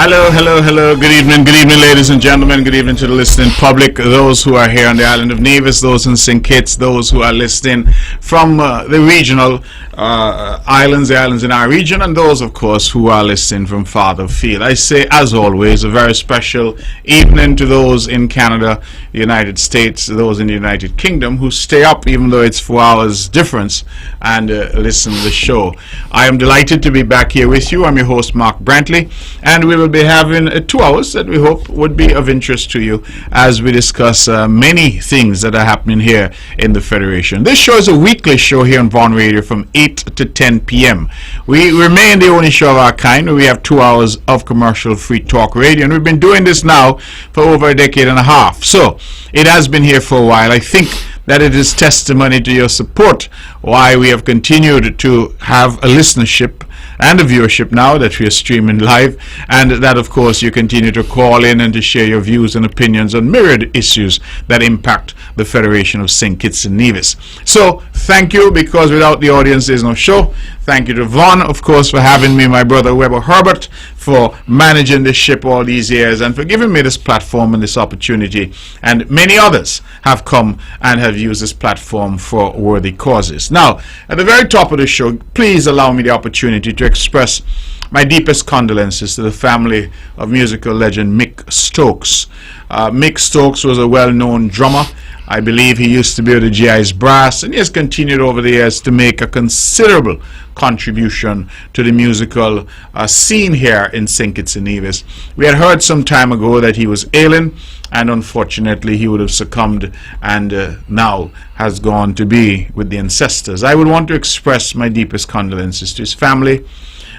Hello, hello, hello. Good evening, ladies and gentlemen. Good evening to the listening public. Those who are here on the island of Nevis, those in St. Kitts, those who are listening from the regional islands, the islands in our region, and those, of course, who are listening from farther afield. I say, as always, a very special evening to those in Canada, the United States, those in the United Kingdom who stay up, even though it's 4 hours difference, and listen to the show. I am delighted to be back here with you. I'm your host, Mark Brantley, and we will be having 2 hours that we hope would be of interest to you as we discuss many things that are happening here in the Federation. This show is a weekly show here on Vaughan Radio from 8 to 10 p.m. We remain the only show of our kind where we have 2 hours of commercial-free talk radio, and we've been doing this now for over a decade and a half. So it has been here for a while. I think that it is testimony to your support why we have continued to have a listenership and a viewership now that we are streaming live, and that of course you continue to call in and to share your views and opinions on myriad issues that impact the Federation of St. Kitts and Nevis. So thank you, because without the audience there's no show. Thank you to Vaughn, of course, for having me, my brother Weber Herbert, for managing this ship all these years and for giving me this platform and this opportunity. And many others have come and have used this platform for worthy causes. Now, at the very top of the show, please allow me the opportunity to express my deepest condolences to the family of musical legend Mick Stokes. Mick Stokes was a well-known drummer. I believe he used to be with the GI's Brass, and he has continued over the years to make a considerable contribution to the musical scene here in St. Kitts and Nevis. We had heard some time ago that he was ailing, and unfortunately he would have succumbed and now has gone to be with the ancestors. I would want to express my deepest condolences to his family,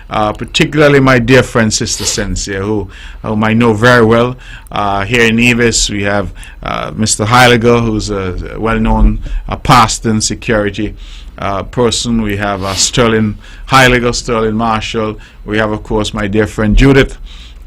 particularly my dear friend Sister Sensia, whom I know very well. Here in Nevis we have Mr. Heiliger, who's a well-known pastor and security person. We have Sterling Heiliger, Sterling Marshall. We have, of course, my dear friend Judith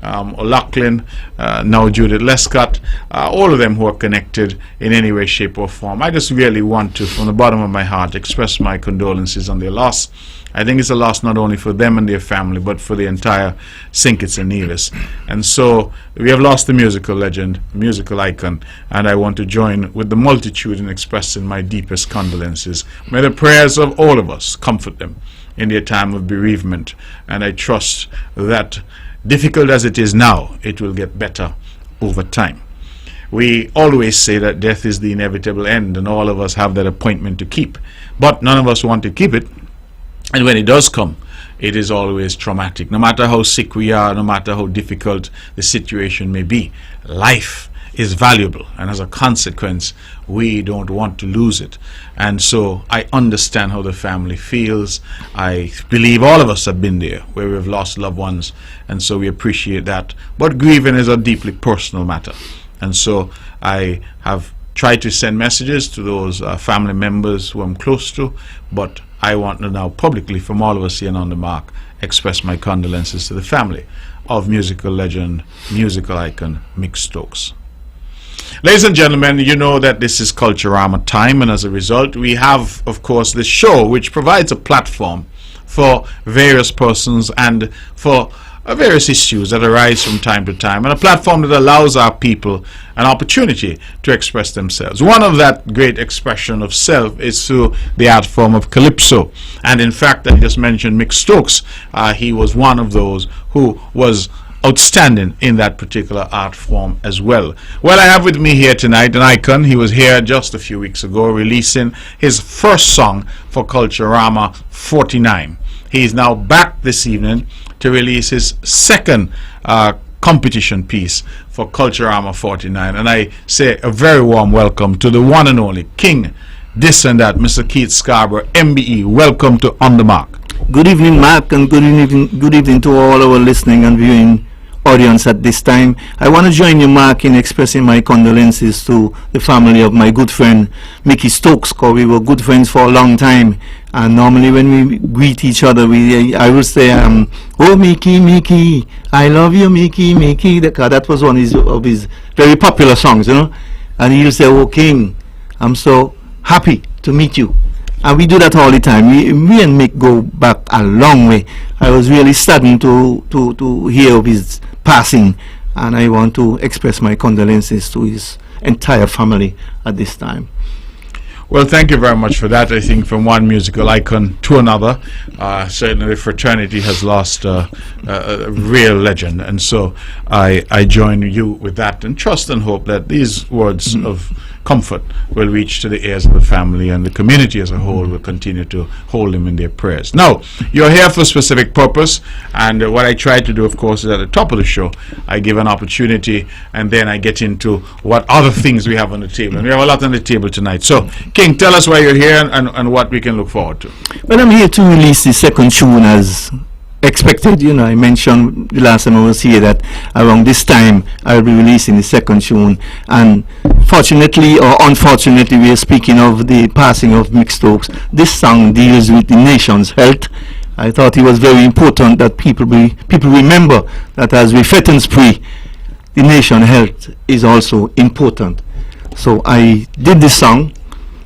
O'Loughlin, now Judith Lescott, all of them who are connected in any way, shape or form. I just really want to, from the bottom of my heart, express my condolences on their loss. I think it's a loss not only for them and their family, but for the entire St. Kitts and Nevis. And so we have lost a musical legend, musical icon, and I want to join with the multitude in expressing my deepest condolences. May the prayers of all of us comfort them in their time of bereavement, and I trust that, difficult as it is now, it will get better over time. We always say that death is the inevitable end, and all of us have that appointment to keep, but none of us want to keep it. And when it does come, it is always traumatic. No matter how sick we are, no matter how difficult the situation may be, life is valuable, and as a consequence, we don't want to lose it. And so I understand how the family feels. I believe all of us have been there where we've lost loved ones, and so we appreciate that. But grieving is a deeply personal matter, and so I have tried to send messages to those family members who I'm close to, but I want to now publicly, from all of us here on the mark, express my condolences to the family of musical legend, musical icon Mick Stokes. Ladies and gentlemen, you know that this is Culturama time, and as a result we have, of course, this show which provides a platform for various persons and for various issues that arise from time to time, and a platform that allows our people an opportunity to express themselves. One of that great expression of self is through the art form of calypso, and in fact, I just mentioned Mick Stokes. He was one of those who was outstanding in that particular art form as well. Well, I have with me here tonight an icon. He was here just a few weeks ago releasing his first song for Culturama 49. He is now back this evening to release his second competition piece for Culturama 49, and I say a very warm welcome to the one and only King This and That, Mr. Keith Scarborough, MBE. Welcome to On The Mark. Good evening, Mark, and good evening to all our listening and viewing audience at this time. I want to join you, Mark, in expressing my condolences to the family of my good friend Mickey Stokes, because we were good friends for a long time, and normally when we greet each other, I will say, oh Mickey, Mickey, I love you, Mickey, Mickey. That was one of his very popular songs, you know, and he'll say, oh King, I'm so happy to meet you. And we do that all the time. Me and Mick go back a long way. I was really saddened to hear of his passing, and I want to express my condolences to his entire family at this time. Well, thank you very much for that. I think from one musical icon to another, certainly the fraternity has lost a real legend. And so I join you with that and trust and hope that these words of comfort will reach to the ears of the family, and the community as a whole will continue to hold him in their prayers. Now, you're here for a specific purpose, and what I try to do, of course, is at the top of the show, I give an opportunity, and then I get into what other things we have on the table. And we have a lot on the table tonight. So, King, tell us why you're here and what we can look forward to. Well, I'm here to release the second tune as expected. You know, I mentioned the last time I was here that around this time I'll be releasing the second tune, and fortunately or unfortunately we are speaking of the passing of Mick Stokes. This song deals with the nation's health. I thought it was very important that people remember that as we fatten spree, the nation's health is also important. So I did this song.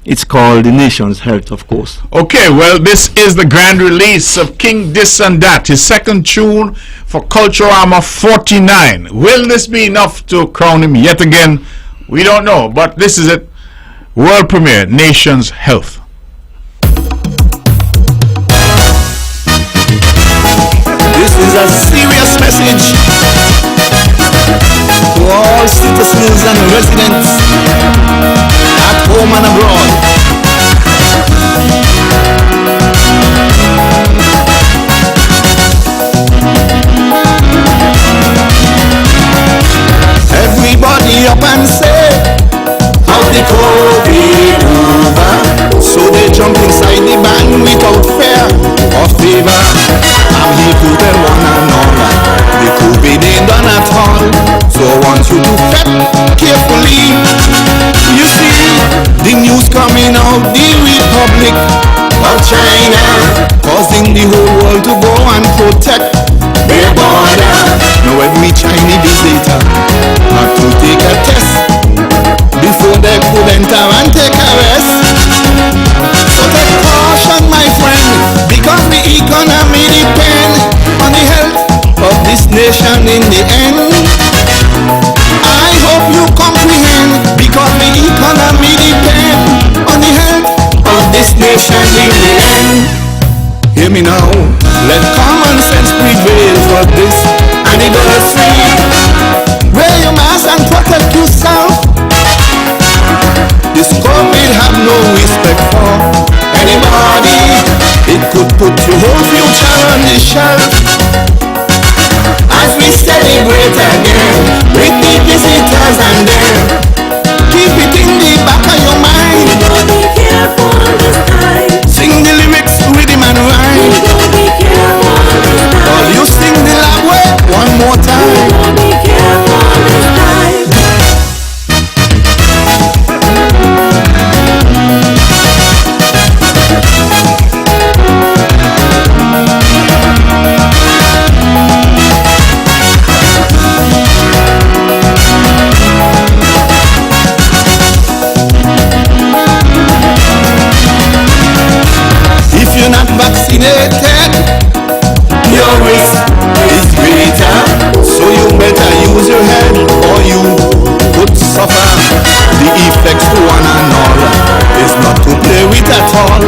It's called The Nation's Health, of course. Okay, well, this is the grand release of King This and That, his second tune for Cultural Armor 49. Will this be enough to crown him yet again? We don't know, but this is it. World premiere, Nation's Health. This is a serious message to all citizens and residents at home and abroad. Everybody up and say, how the COVID over. So they jump inside the band without fear or favor. I'm here to tell one and all that the COVID ain't done at all. So I want you to fret carefully. You see, the news coming out, the Republic of China, causing the whole world to go and protect their border. Now every Chinese visitor had to take a test before they could enter and take a rest. So take caution, my friend, because the economy depends on the health of this nation in the end. I hope you comprehend, because the economy depends on the health of this nation in the end. Hear me now, let common sense prevail for this anniversary. Wear your mask and protect yourself. This COVID have no respect for anybody. It could put your whole future on the shelf. As we celebrate again with the visitors and them, keep it in the back of your mind. We gotta be careful this time. Sing the lyrics, rhythm and rhyme. We gotta be careful this time. Or you sing the loud way one more We time. gotta be careful this time. If you're not vaccinated, your risk is greater. So you better use your head or you could suffer. The effects to one and all is not to play with at all.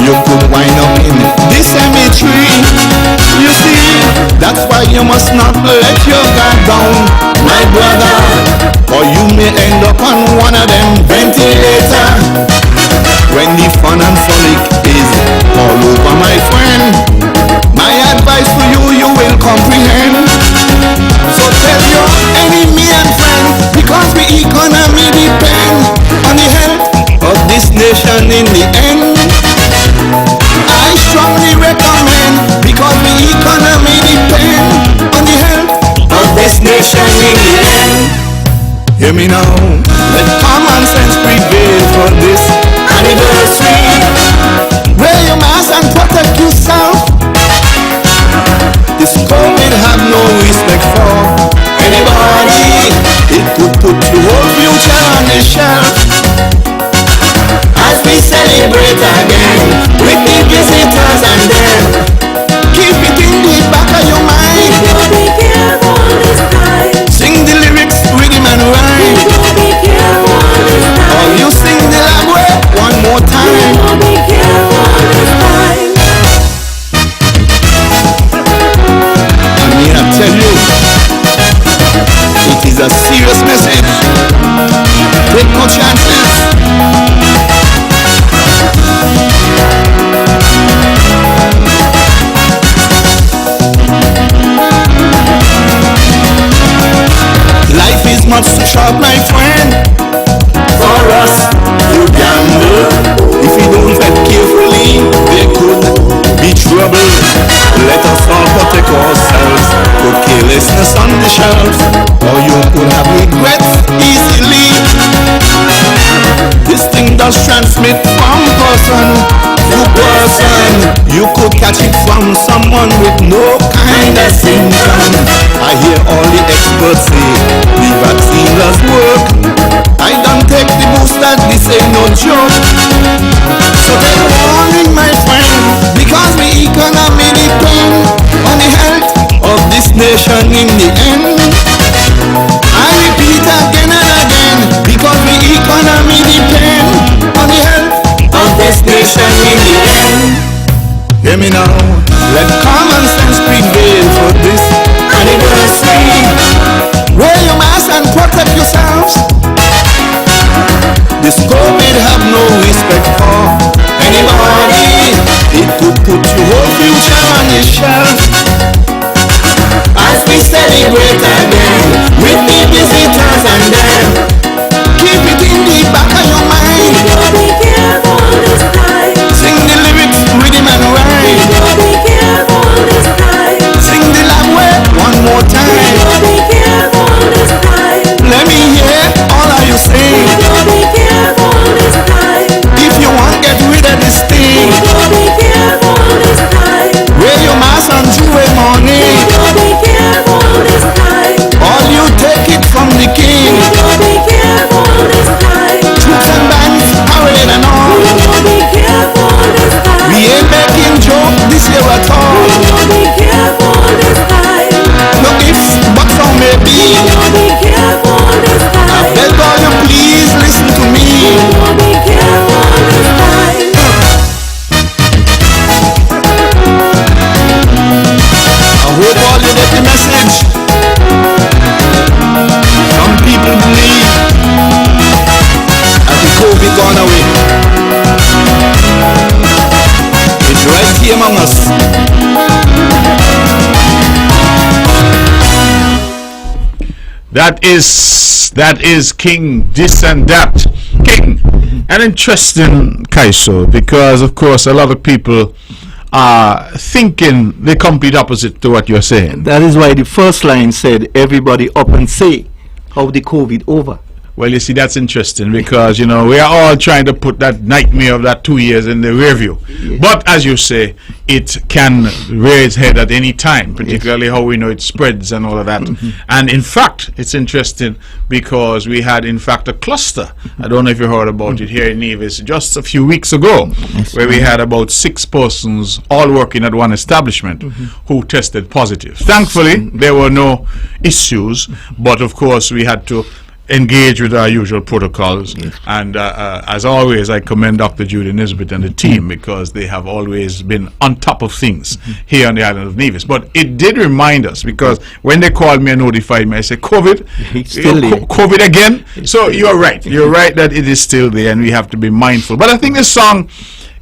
You could wind up in the cemetery. You see, that's why you must not let your guard down, my brother, or you may end up on one of them ventilators. When the fun and frolic is all over, my friend, my advice to you, you will comprehend. So tell your enemy and friend, because the economy depends on the health of this nation in the end. I strongly recommend, because the economy depends on the health of this nation in the end. Hear me now, let common sense prevail for this anniversary. Wear your mask and protect yourself. This COVID have no respect for anybody. It could put your whole future on the shelf. As we celebrate again with the visitors and them, keep it in the back of your mind. We gotta be careful this time. the shelf, or you could have regrets easily. This thing does transmit from person to person. You could catch it from someone with no kind of symptom. I hear all the experts say the vaccine does work. I don't take the booster, this ain't no joke. So take warning, my friend, because the economy depend on the health of this nation in the end. I repeat again and again, because the economy depend on the health of this nation in the end. Hear me now, let common sense prevail for this anniversary. Wear your mask and protect yourselves. This COVID have no respect for anybody. It could put your whole future on your shelf. As we celebrate again with the visitors and them, keep it in the back of your mind. Be careful this time. Sing the lyrics, rhythm and rhyme. Be careful this time. Sing the language one more time. Be careful this time. Let me hear all of you sing. Be careful this time. If you want get rid of this thing, Be careful this time. wear your mask on Jewel morning. Be careful this time. All you take it from the king. Be careful this time. Troops and bands, parade and all. Be careful this time. We ain't making joke this year at all. Be careful this time. No ifs, buts or maybe. Be careful this I time. beg all you please listen to me. Be careful this time. I hope all you get the message. Some people believe that the COVID gone away. It's right here among us. That is King This and That. King, an interesting Kaiso, because of course a lot of people are thinking the complete opposite to what you're saying. That is why the first line said, everybody up and say, how the COVID over. Well, you see, that's interesting because, you know, we are all trying to put that nightmare of that 2 years in the rear view. Yes. But as you say, it can rear its head at any time, particularly how we know it spreads and all of that. And in fact, it's interesting because we had, in fact, a cluster. I don't know if you heard about it here in Nevis just a few weeks ago, where we had about 6 persons all working at one establishment who tested positive. Thankfully, there were no issues, but of course, we had to engage with our usual protocols. And as always, I commend Dr. Judy Nisbet and the team because they have always been on top of things here on the island of Nevis. But it did remind us, because when they called me and notified me, I said, COVID? It's still there. COVID again? So you're right. You're right that it is still there and we have to be mindful. But I think this song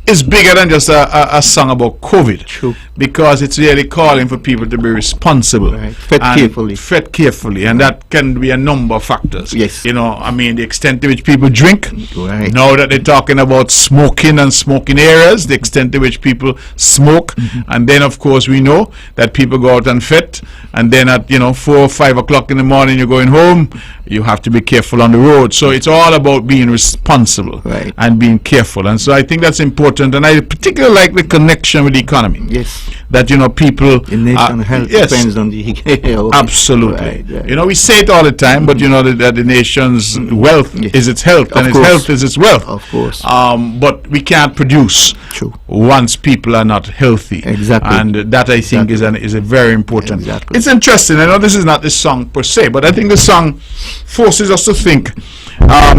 is bigger than just a song about COVID. True. Because it's really calling for people to be responsible. Right. Tread and carefully. tread carefully, and that can be a number of factors. Yes. You know, I mean, the extent to which people drink. Right. Now that they're talking about smoking and smoking areas, the extent to which people smoke, and then of course we know that people go out and fit, and then at 4 or 5 o'clock in the morning you're going home. You have to be careful on the road. So it's all about being responsible Right. and being careful, and so I think that's important. And I particularly like the connection with the economy. Yes. That people. The nation health yes. depends on the okay. Absolutely. Right. You know, we say it all the time, but you know that the nation's wealth Yes. is its health, and Of its course. health is its wealth. Of course. But we can't produce True. once people are not healthy. Exactly. And that I think is a very important. Exactly. It's interesting. I know this is not the song per se, but I think the song forces us to think.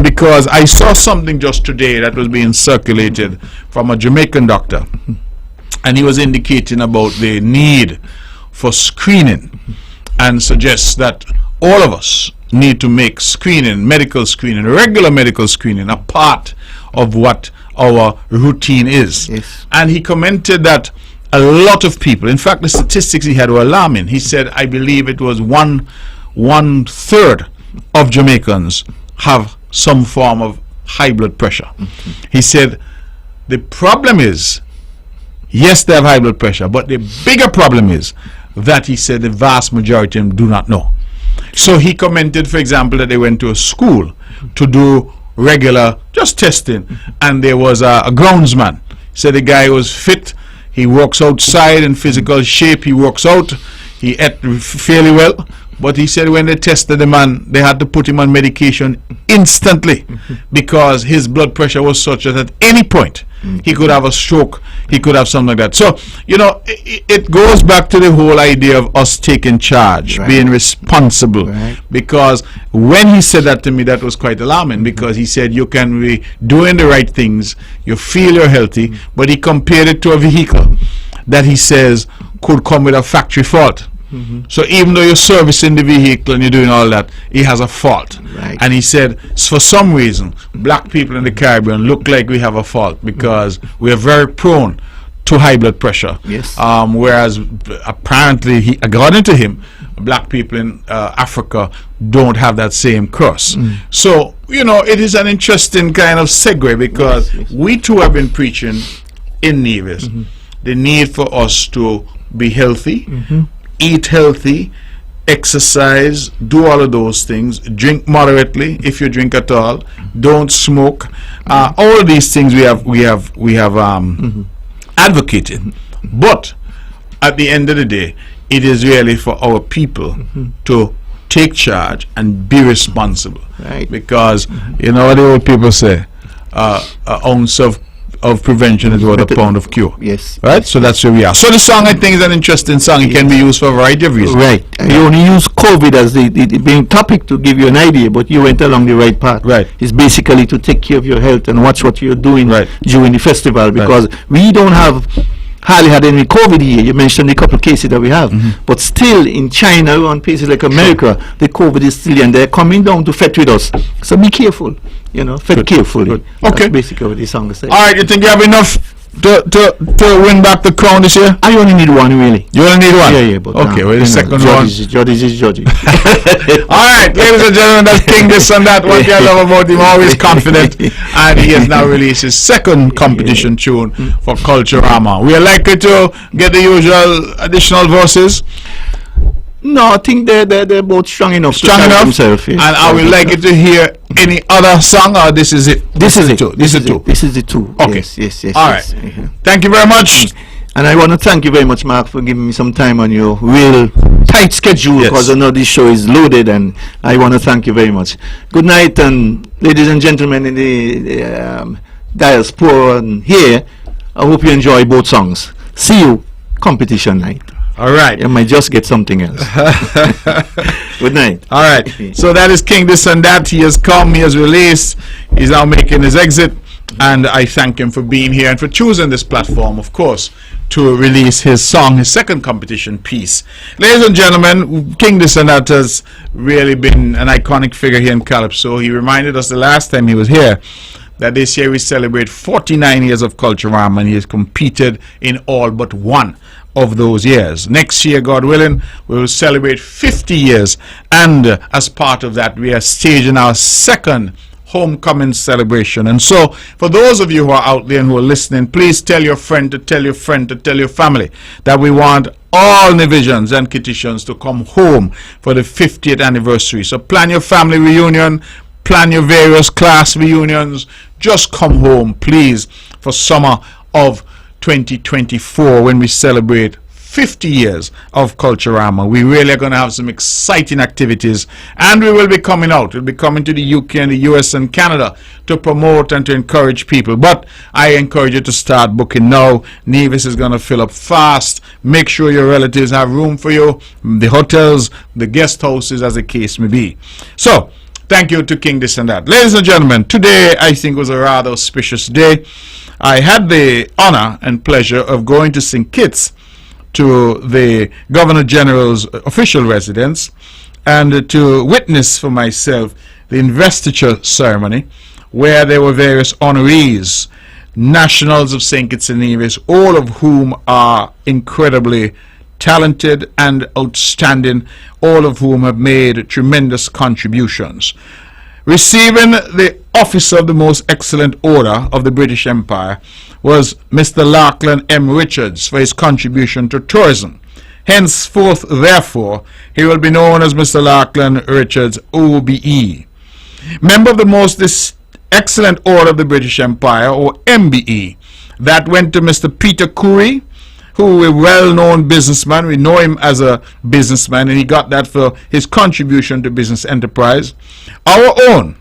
Because I saw something just today that was being circulated from a Jamaican doctor, and he was indicating about the need for screening, and suggests that all of us need to make screening, medical screening, regular medical screening, a part of what our routine is. Yes. And he commented that a lot of people, in fact the statistics he had were alarming. He said, I believe it was one third of Jamaicans have some form of high blood pressure. He said the problem is, yes, they have high blood pressure, but the bigger problem is that he said the vast majority of them do not know. So he commented, for example, that they went to a school to do regular just testing, and there was a groundsman. Said the guy was fit. He works outside in physical shape. He works out. He ate fairly well. But he said when they tested the man, they had to put him on medication instantly because his blood pressure was such that at any point he could have a stroke, he could have something like that. So, you know, it goes back to the whole idea of us taking charge, being responsible. Because when he said that to me, that was quite alarming, because he said you can be doing the right things, you feel you're healthy, but he compared it to a vehicle that he says could come with a factory fault. So even though you're servicing the vehicle and you're doing all that, it has a fault. And he said, for some reason, black people in the Caribbean look like we have a fault because we are very prone to high blood pressure. Whereas apparently, according to him, black people in Africa don't have that same curse. So, you know, it is an interesting kind of segue, because we too have been preaching in Nevis the need for us to be healthy, eat healthy, exercise, do all of those things, drink moderately if you drink at all, don't smoke. All these things we have advocated. But at the end of the day, it is really for our people to take charge and be responsible. Because you know what the old people say, an ounce of prevention is worth a pound of cure. Right? So that's where we are. So the song, I think, is an interesting song. It can be used for a variety of reasons. You only use COVID as the main topic to give you an idea, but you went along the right path. It's basically to take care of your health and watch what you're doing during the festival, because we don't have hardly had any COVID here. You mentioned a couple of cases that we have, but still in China, on places like America, the COVID is still, and they're coming down to fet with us. So be careful, you know, fet carefully. That's basically what the song is saying. All right, you think you have enough to win back the crown this year? I only need one, really. You only need one? Yeah, but okay, well, the second one. Judges is judging. All right, ladies and gentlemen, that's King This and That. What you love about him, always confident, and he has now released his second competition tune for Culturama. We are likely to get the usual additional verses. No, I think they're both strong enough to carry themselves. And I would like it to hear any other song, or this is it? This is it. This is two. This is the two. Okay. Yes. All right. Thank you very much. And I want to thank you very much, Mark, for giving me some time on your real tight schedule, because I know this show is loaded, and I want to thank you very much. Good night, and ladies and gentlemen in the diaspora and here, I hope you enjoy both songs. See you competition night. All right. You might just get something else. Good night. All right. So that is King This and That. He has come, he has released, he's now making his exit, and I thank him for being here and for choosing this platform, of course, to release his song, his second competition piece. Ladies and gentlemen, King This and That has really been an iconic figure here in Calypso. He reminded us the last time he was here that this year we celebrate 49 years of Culturama, and he has competed in all but one of those years. Next year, God willing, we will celebrate 50 years, and as part of that, we are staging our second homecoming celebration. And so, for those of you who are out there and who are listening, please tell your friend to tell your friend to tell your family that we want all Nevisians and Kittitians to come home for the 50th anniversary. So plan your family reunion, plan your various class reunions. Just come home, please, for summer of 2024, when we celebrate 50 years of Culturama. We really are going to have some exciting activities, and we will be coming out. We'll be coming to the UK and the US and Canada to promote and to encourage people. But I encourage you to start booking now. Nevis is going to fill up fast. Make sure your relatives have room for you, the hotels, the guest houses, as the case may be. So, thank you to King This and That. Ladies and gentlemen, today I think was a rather auspicious day. I had the honor and pleasure of going to St. Kitts, to the Governor General's official residence, and to witness for myself the investiture ceremony, where there were various honorees, nationals of St. Kitts and Nevis, all of whom are incredibly talented and outstanding, all of whom have made tremendous contributions. Receiving the Officer of the Most Excellent Order of the British Empire was Mr. Lachlan M. Richards for his contribution to tourism. Henceforth, therefore, he will be known as Mr. Lachlan Richards, OBE. Member of the most excellent order of the British Empire, or MBE. That went to Mr. Peter Curry, who a well-known businessman. We know him as a businessman, and he got that for his contribution to business enterprise. Our own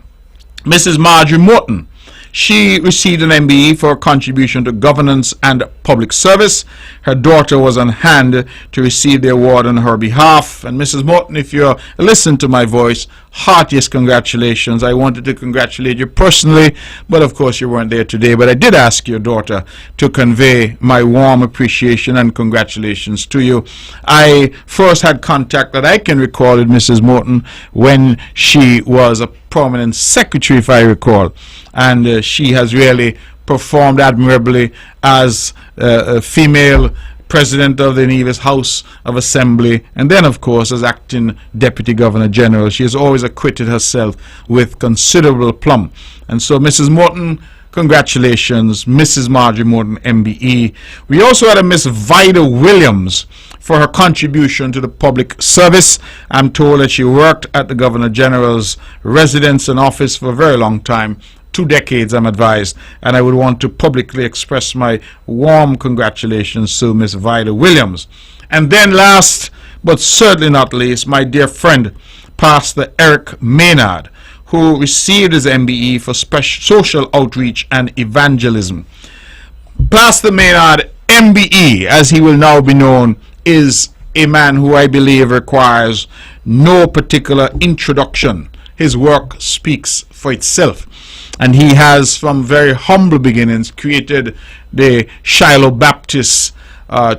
Mrs. Marjorie Morton. She received an MBE for her contribution to governance and public service. Her daughter was on hand to receive the award on her behalf. And Mrs. Morton, if you listen to my voice, heartiest congratulations. I wanted to congratulate you personally, but of course you weren't there today. But I did ask your daughter to convey my warm appreciation and congratulations to you. I first had contact that I can recall with Mrs. Morton when she was a prominent secretary, if I recall, and she has really performed admirably as a female president of the Nevis House of Assembly, and then of course as acting Deputy Governor General. She has always acquitted herself with considerable plum. And so Mrs. Morton, congratulations, Mrs. Marjorie Morton, MBE. We also had a Miss Vida Williams for her contribution to the public service. I'm told that she worked at the Governor General's residence and office for a very long time, 2 decades, I'm advised, and I would want to publicly express my warm congratulations to Miss Vida Williams. And then last, but certainly not least, my dear friend, Pastor Eric Maynard, who received his MBE for social outreach and evangelism. Pastor Maynard, MBE, as he will now be known, is a man who I believe requires no particular introduction. His work speaks for itself. And he has, from very humble beginnings, created the Shiloh Baptist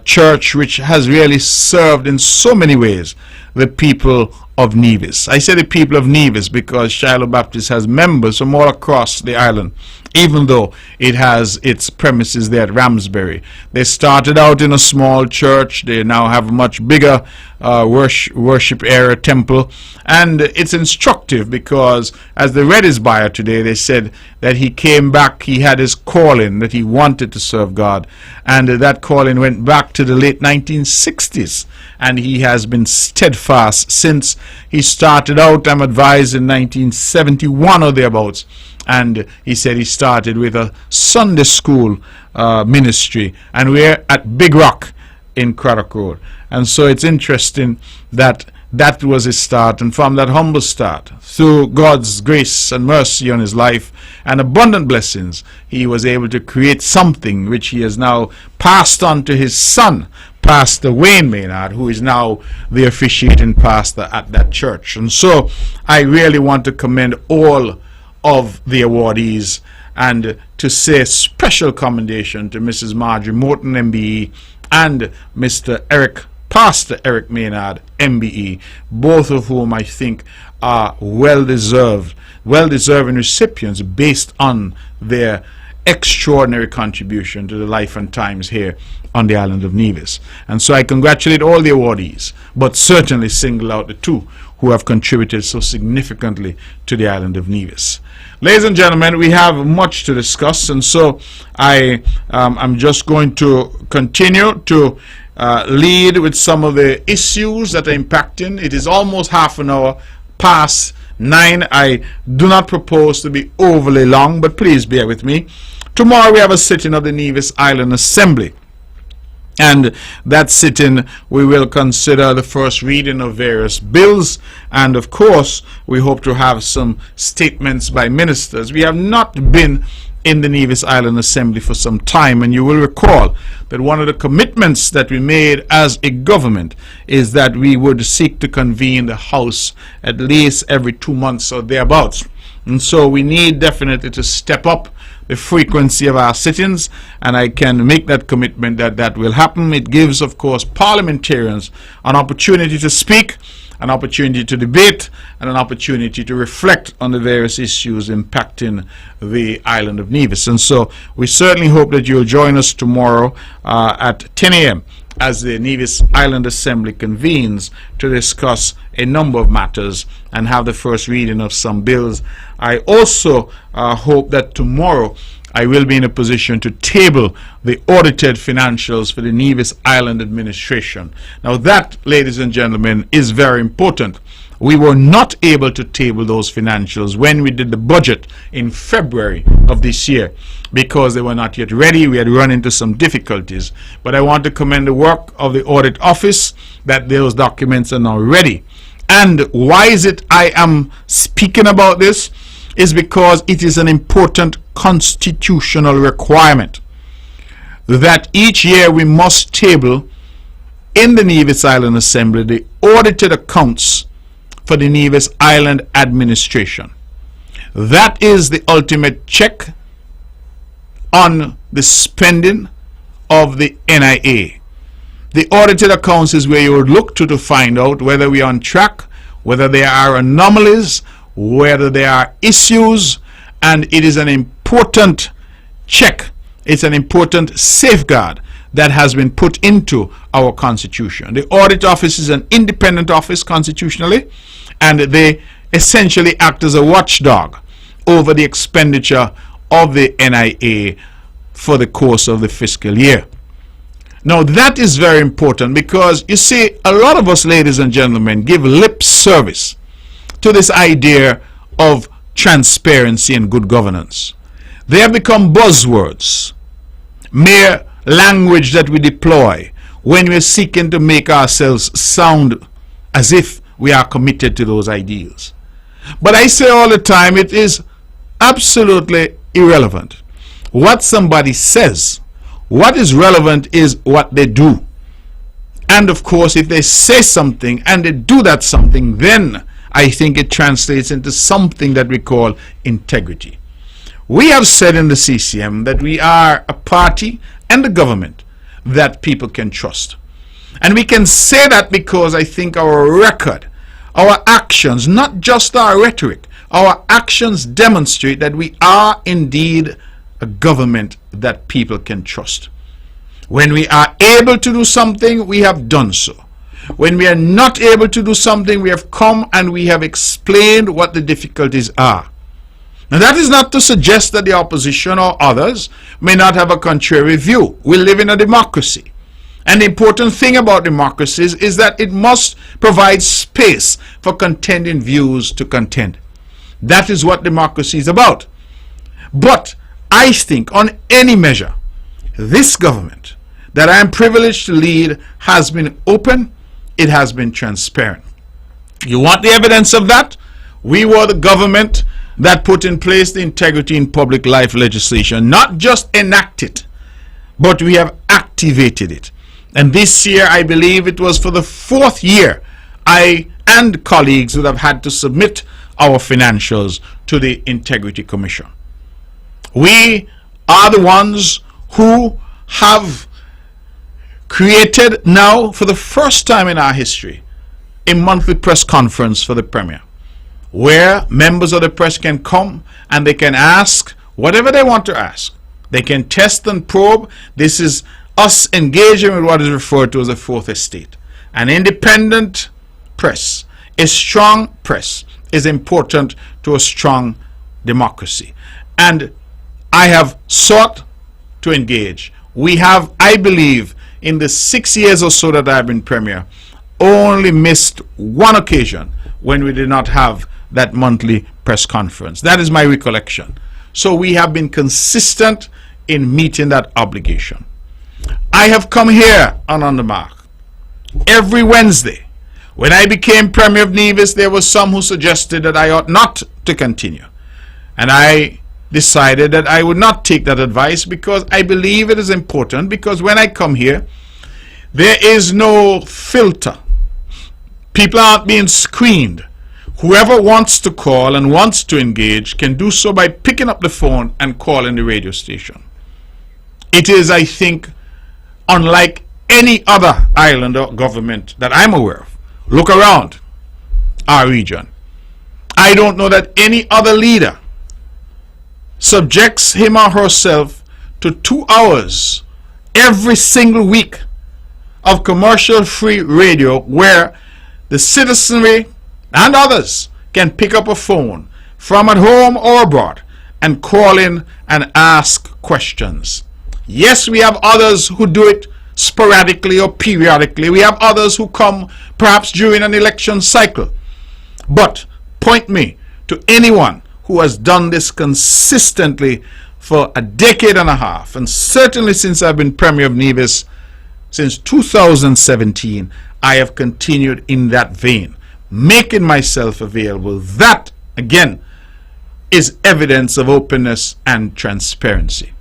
Church, which has really served in so many ways the people of Nevis. I say the people of Nevis because Shiloh Baptist has members from all across the island, even though it has its premises there at Ramsbury. They started out in a small church. They now have a much bigger worship area, temple, and it's instructive because as they read his bio today, they said that he came back, he had his calling, that he wanted to serve God, and that calling went back to the late 1960s, and he has been steadfast since. He started out, I'm advised, in 1971 or thereabouts, and he said he started with a Sunday school ministry, and we're at Big Rock in Craddock Road. And so it's interesting that that was his start, and from that humble start, through God's grace and mercy on his life and abundant blessings, he was able to create something which he has now passed on to his son, Pastor Wayne Maynard, who is now the officiating pastor at that church. And so I really want to commend all of the awardees and to say special commendation to Mrs. Marjorie Morton, MBE, and Mr. Pastor Eric Maynard, MBE, both of whom I think are well-deserving recipients based on their extraordinary contribution to the life and times here on the island of Nevis. And so I congratulate all the awardees, but certainly single out the 2 who have contributed so significantly to the island of Nevis. Ladies and gentlemen, we have much to discuss, and so I'm just going to continue to lead with some of the issues that are impacting. It is almost half an hour past 9. I do not propose to be overly long, but please bear with me. Tomorrow we have a sitting of the Nevis Island Assembly. And that sitting, we will consider the first reading of various bills, and of course we hope to have some statements by ministers. We have not been in the Nevis Island Assembly for some time, and you will recall that one of the commitments that we made as a government is that we would seek to convene the House at least every 2 months or thereabouts. And so we need definitely to step up the frequency of our sittings, and I can make that commitment that that will happen. It gives, of course, parliamentarians an opportunity to speak, an opportunity to debate, and an opportunity to reflect on the various issues impacting the island of Nevis. And so we certainly hope that you'll join us tomorrow at 10 a.m. as the Nevis Island Assembly convenes to discuss a number of matters and have the first reading of some bills. I also hope that tomorrow I will be in a position to table the audited financials for the Nevis Island administration. Now that, ladies and gentlemen, is very important. We were not able to table those financials when we did the budget in February of this year because they were not yet ready. We had run into some difficulties. But I want to commend the work of the audit office that those documents are now ready. And why is it I am speaking about this? Is because it is an important constitutional requirement that each year we must table in the Nevis Island Assembly the audited accounts for the Nevis Island administration. That is the ultimate check on the spending of the NIA. The audited accounts is where you would look to find out whether we are on track, whether there are anomalies, whether there are issues, and it is an important check. It's an important safeguard that has been put into our constitution. The audit office is an independent office constitutionally, and they essentially act as a watchdog over the expenditure of the NIA for the course of the fiscal year. Now that is very important because you see, a lot of us, ladies and gentlemen, give lip service to this idea of transparency and good governance. They have become buzzwords, mere language that we deploy when we're seeking to make ourselves sound as if we are committed to those ideals. But I say all the time, it is absolutely irrelevant what somebody says. What is relevant is what they do. And of course, if they say something and they do that something, then I think it translates into something that we call integrity. We have said in the CCM that we are a party and a government that people can trust. And we can say that because I think our record, our actions, not just our rhetoric, our actions demonstrate that we are indeed a government that people can trust. When we are able to do something, we have done so. When we are not able to do something, we have come and we have explained what the difficulties are. Now that is not to suggest that the opposition or others may not have a contrary view. We live in a democracy. And the important thing about democracies is that it must provide space for contending views to contend. That is what democracy is about. But I think on any measure, this government that I am privileged to lead has been open, it has been transparent. You want the evidence of that? We were the government that put in place the Integrity in Public Life legislation, not just enact it, but we have activated it. And this year, I believe it was for the 4th year, I and colleagues would have had to submit our financials to the Integrity Commission. We are the ones who have created now, for the first time in our history, a monthly press conference for the Premier, where members of the press can come and they can ask whatever they want to ask. They can test and probe. This is us engaging with what is referred to as a fourth estate. An independent press, a strong press, is important to a strong democracy. And I have sought to engage. We have, I believe, in the 6 years or so that I've been Premier, only missed one occasion when we did not have that monthly press conference. That is my recollection. So we have been consistent in meeting that obligation. I have come here on the mark every Wednesday. When I became Premier of Nevis, there was some who suggested that I ought not to continue. And I decided that I would not take that advice because I believe it is important, because when I come here, there is no filter. People aren't being screened. Whoever wants to call and wants to engage can do so by picking up the phone and calling the radio station. It is, I think, unlike any other island or government that I'm aware of. Look around our region. I don't know that any other leader subjects him or herself to 2 hours every single week of commercial-free radio where the citizenry and others can pick up a phone from at home or abroad and call in and ask questions. Yes, we have others who do it sporadically or periodically. We have others who come perhaps during an election cycle. But point me to anyone who has done this consistently for a decade and a half, and certainly since I've been Premier of Nevis since 2017, I have continued in that vein, making myself available. That, again, is evidence of openness and transparency.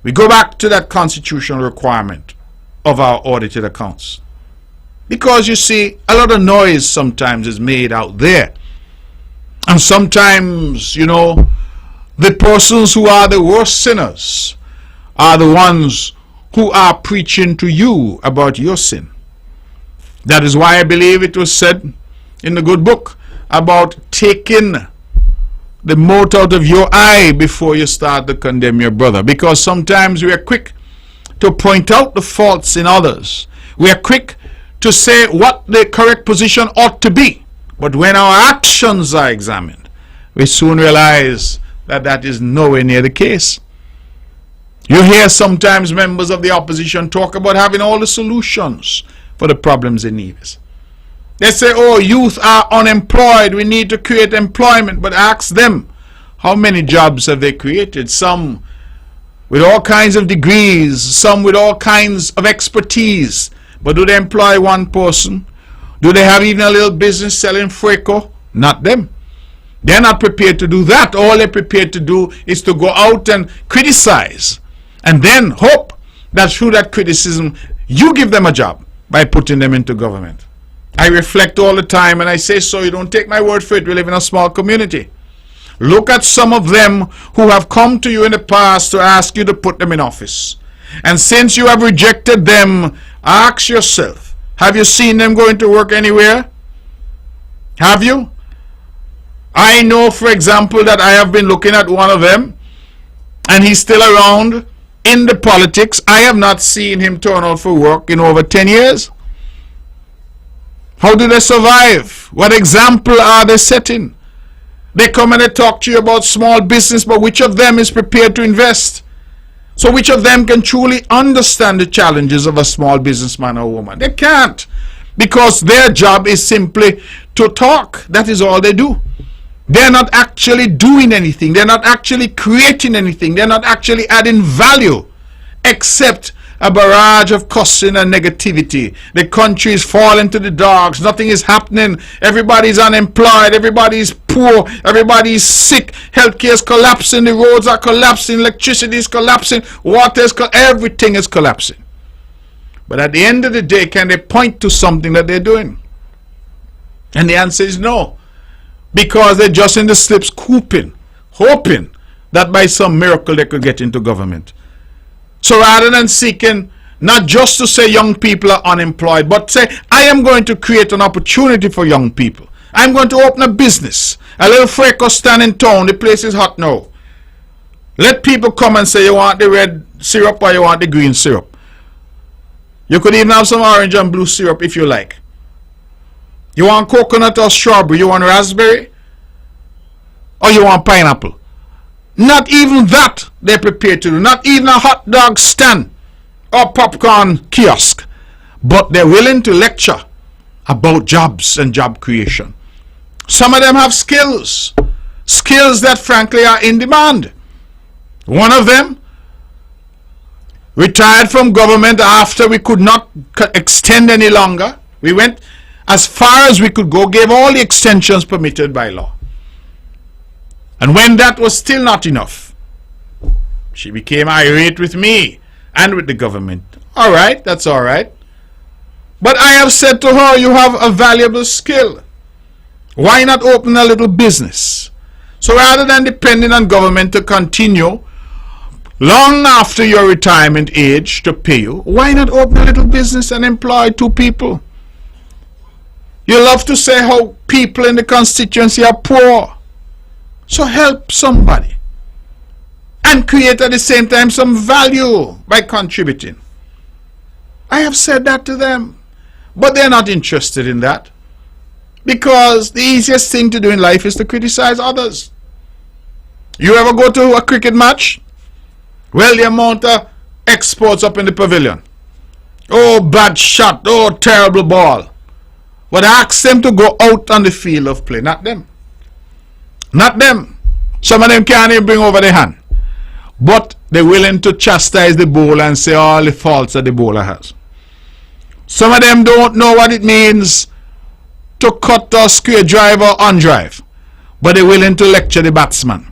We go back to that constitutional requirement of our audited accounts. Because you see, a lot of noise sometimes is made out there. And sometimes, you know, the persons who are the worst sinners are the ones who are preaching to you about your sin. That is why I believe it was said in the good book about taking the mote out of your eye before you start to condemn your brother. Because sometimes we are quick to point out the faults in others. We are quick to say what the correct position ought to be. But when our actions are examined, we soon realize that that is nowhere near the case. You hear sometimes members of the opposition talk about having all the solutions for the problems in Nevis. They say, oh, youth are unemployed, we need to create employment. But ask them, how many jobs have they created? Some with all kinds of degrees, some with all kinds of expertise. But do they employ one person? Do they have even a little business selling Fueco? Not them. They're not prepared to do that. All they're prepared to do is to go out and criticize, and then hope that through that criticism you give them a job by putting them into government. I reflect all the time, and I say so. You don't take my word for it. We live in a small community. Look at some of them who have come to you in the past to ask you to put them in office. And since you have rejected them, ask yourself, have you seen them going to work anywhere? Have you? I know, for example, that I have been looking at one of them, and he's still around in the politics. I have not seen him turn out for work in over 10 years. How do they survive? What example are they setting? They come and they talk to you about small business, but which of them is prepared to invest? So which of them can truly understand the challenges of a small businessman or woman? They can't, because their job is simply to talk. That is all they do. They're not actually doing anything. They're not actually creating anything. They're not actually adding value, except a barrage of cussing and negativity. The country is falling to the dogs. Nothing is happening. Everybody's unemployed. Everybody's poor. Everybody's sick. Healthcare is collapsing. The roads are collapsing. Electricity is collapsing. Water is everything is collapsing. But at the end of the day, can they point to something that they're doing? And the answer is no. Because they're just in the slips cooping, hoping that by some miracle they could get into government. So rather than seeking not just to say young people are unemployed, but say, I am going to create an opportunity for young people. I'm going to open a business, a little Fueco stand in town. The place is hot now. Let people come and say, you want the red syrup or you want the green syrup. You could even have some orange and blue syrup if you like. You want coconut or strawberry? You want raspberry? Or you want pineapple? Not even that they're prepared to do. Not even a hot dog stand or popcorn kiosk. But they're willing to lecture about jobs and job creation. Some of them have skills. Skills that frankly are in demand. One of them retired from government after we could not extend any longer. We went as far as we could go, gave all the extensions permitted by law. And when that was still not enough, she became irate with me and with the government. All right, that's all right. But I have said to her, you have a valuable skill. Why not open a little business? So rather than depending on government to continue long after your retirement age to pay you, why not open a little business and employ 2 people? You love to say how people in the constituency are poor. So help somebody. And create at the same time some value by contributing. I have said that to them. But they're not interested in that. Because the easiest thing to do in life is to criticize others. You ever go to a cricket match? Well, the amount of exports up in the pavilion. Oh, bad shot. Oh, terrible ball. But ask them to go out on the field of play. Not them. Not them. Some of them can't even bring over their hand. But they're willing to chastise the bowler and say all the faults that the bowler has. Some of them don't know what it means to cut a square drive or on drive. But they're willing to lecture the batsman.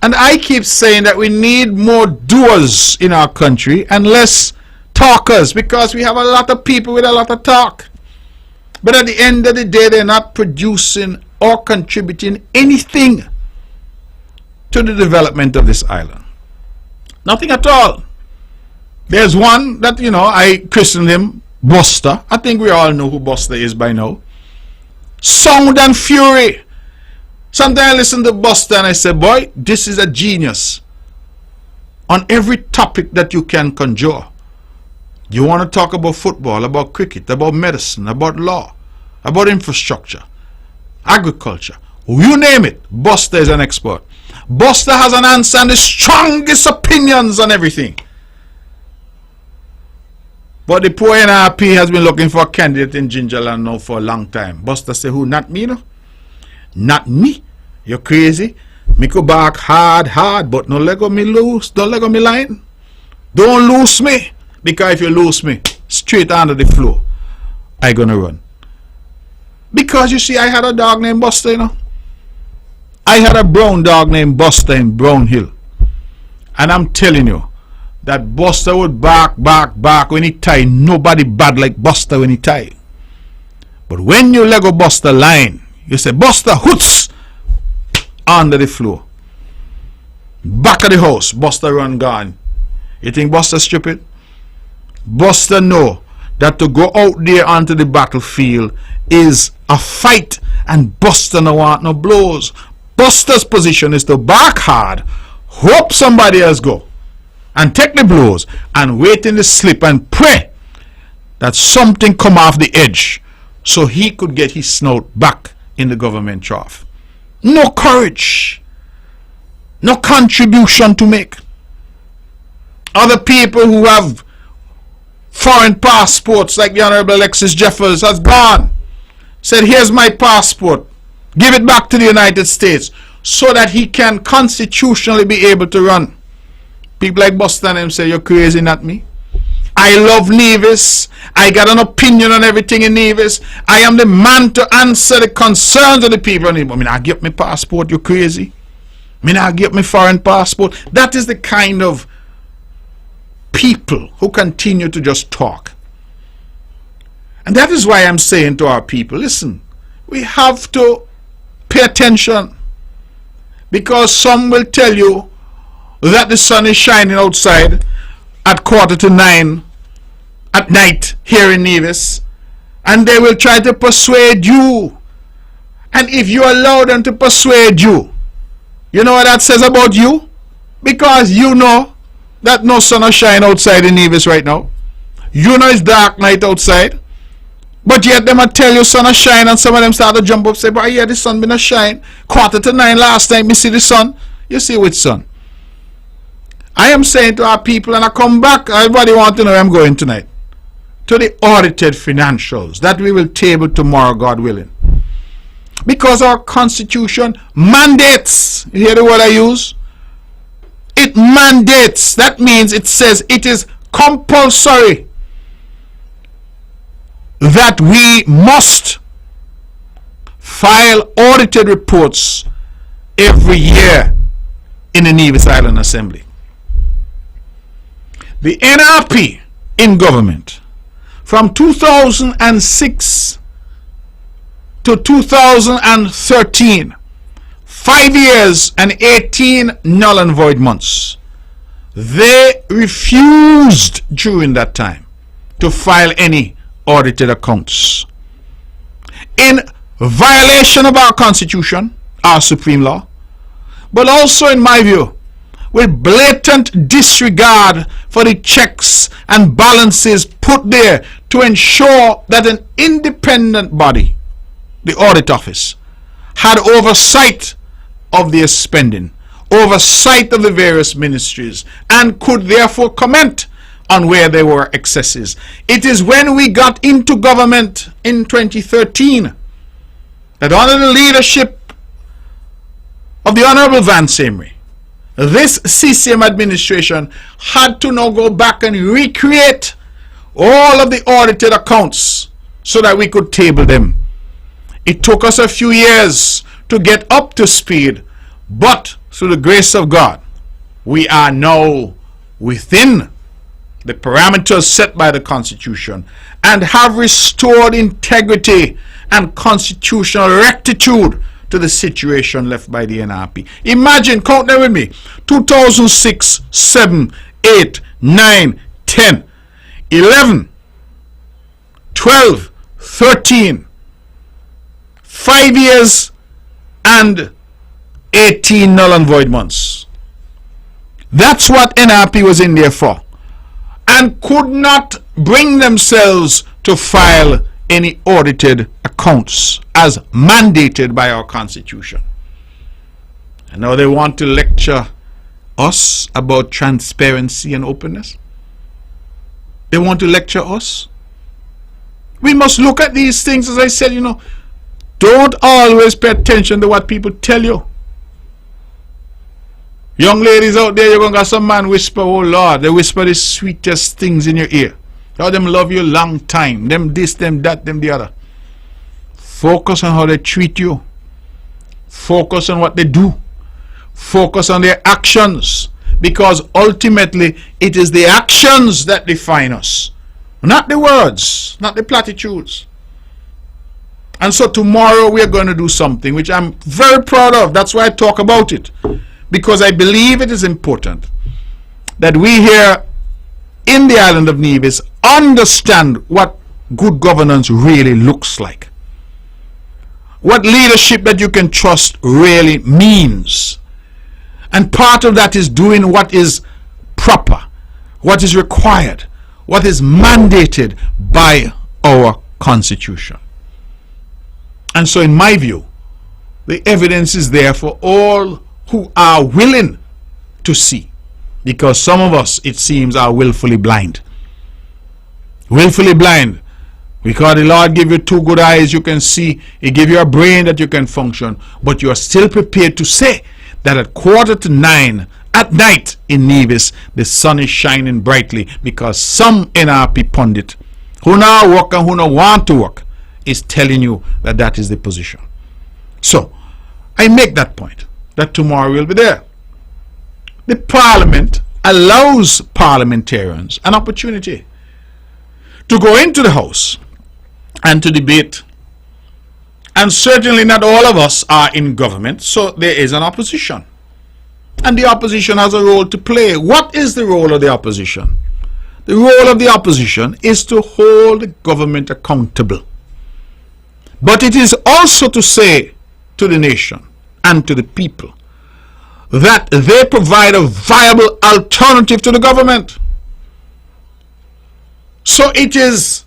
And I keep saying that we need more doers in our country and less talkers, because we have a lot of people with a lot of talk. But at the end of the day, they're not producing or contributing anything to the development of this island. Nothing at all. There's one that, I christened him Buster. I think we all know who Buster is by now. Sound and fury. Sometimes I listen to Buster and I say, boy, this is a genius. On every topic that you can conjure. You want to talk about football, about cricket, about medicine, about law, about infrastructure, agriculture. You name it, Buster is an expert. Buster has an answer and the strongest opinions on everything. But the poor NRP has been looking for a candidate in Gingerland now for a long time. Buster say, who? Not me, no? Not me. You're crazy. Me go back hard, but no let go me loose. Don't let go me line. Don't lose me. Because if you lose me, straight under the floor, I gonna run. Because you see, I had a dog named Buster, I had a brown dog named Buster in Brown Hill. And I'm telling you, that Buster would bark when he tie. Nobody bad like Buster when he tie. But when you let go Buster line, you say, Buster, hoots! Under the floor. Back of the house, Buster run gone. You think Buster stupid? Buster know that to go out there onto the battlefield is a fight, and Buster no want no blows. Buster's position is to bark hard, hope somebody else go, and take the blows, and wait in the slip and pray that something come off the edge so he could get his snout back in the government trough. No courage, no contribution to make. Other people who have foreign passports, like the Honorable Alexis Jeffers, has gone, said, here's my passport, give it back to the United States so that he can constitutionally be able to run. People like Buster and them say, you're crazy, not me. I love Nevis. I got an opinion on everything in Nevis. I am the man to answer the concerns of the people. I mean, I get my passport, you crazy. I mean, I get my foreign passport. That is the kind of people who continue to just talk. And that is why I'm saying to our people, listen, we have to pay attention, because some will tell you that the sun is shining outside at 9:15 at night here in Nevis, and they will try to persuade you. And if you allow them to persuade you, you know what that says about you? Because you know that no sun is shining outside in Nevis right now. You know it's dark night outside. But yet them will tell you sun is shine, and some of them start to jump up and say, but yeah, the sun been a shine. 9:15 last time me see the sun. You see which sun? I am saying to our people, and I come back, everybody want to know where I'm going tonight, to the audited financials that we will table tomorrow, God willing. Because our constitution mandates, you hear the word I use? It mandates. That means it says it is compulsory that we must file audited reports every year in the Nevis Island Assembly. The NRP in government from 2006 to 2013, 5 years and 18 null and void months, they refused during that time to file any audited accounts, in violation of our constitution, our supreme law, but also, in my view, with blatant disregard for the checks and balances put there to ensure that an independent body, the audit office, had oversight of their spending, oversight of the various ministries, and could therefore comment on where there were excesses. It is when we got into government in 2013 that under the leadership of the Honorable Vance Emery, this CCM administration had to now go back and recreate all of the audited accounts so that we could table them. It took us a few years to get up to speed, but through the grace of God, we are now within the parameters set by the Constitution and have restored integrity and constitutional rectitude to the situation left by the NRP. Imagine, count them with me, 2006, 7, 8, 9, 10, 11, 12, 13, 5 years and 18 null and void months. That's what NRP was in there for, and could not bring themselves to file any audited accounts as mandated by our Constitution. And now they want to lecture us about transparency and openness. They want to lecture us. We must look at these things, as I said, don't always pay attention to what people tell you. Young ladies out there, you're going to get some man whisper, oh Lord, they whisper the sweetest things in your ear. How them love you long time. Them this, them that, them the other. Focus on how they treat you. Focus on what they do. Focus on their actions. Because ultimately, it is the actions that define us. Not the words, not the platitudes. And so tomorrow we are going to do something which I'm very proud of. That's why I talk about it. Because I believe it is important that we here in the island of Nevis understand what good governance really looks like. What leadership that you can trust really means. And part of that is doing what is proper, what is required, what is mandated by our Constitution. And so in my view, the evidence is there for all who are willing to see. Because some of us, it seems, are willfully blind. Willfully blind. Because the Lord give you two good eyes you can see. He give you a brain that you can function. But you are still prepared to say that at 8:45 at night in Nevis, the sun is shining brightly because some NRP pundit who now work and who now want to work is telling you that that is the position. So, I make that point, that tomorrow we'll be there. The Parliament allows parliamentarians an opportunity to go into the House and to debate. And certainly not all of us are in government, so there is an opposition. And the opposition has a role to play. What is the role of the opposition? The role of the opposition is to hold the government accountable. But it is also to say to the nation and to the people that they provide a viable alternative to the government. So it is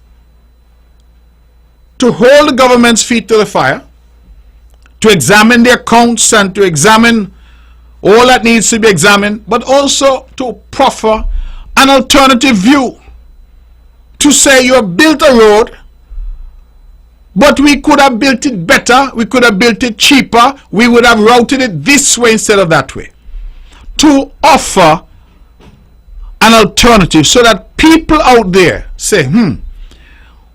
to hold the government's feet to the fire, to examine the accounts and to examine all that needs to be examined, but also to proffer an alternative view. To say you have built a road, but we could have built it better, we could have built it cheaper, we would have routed it this way instead of that way. To offer an alternative so that people out there say,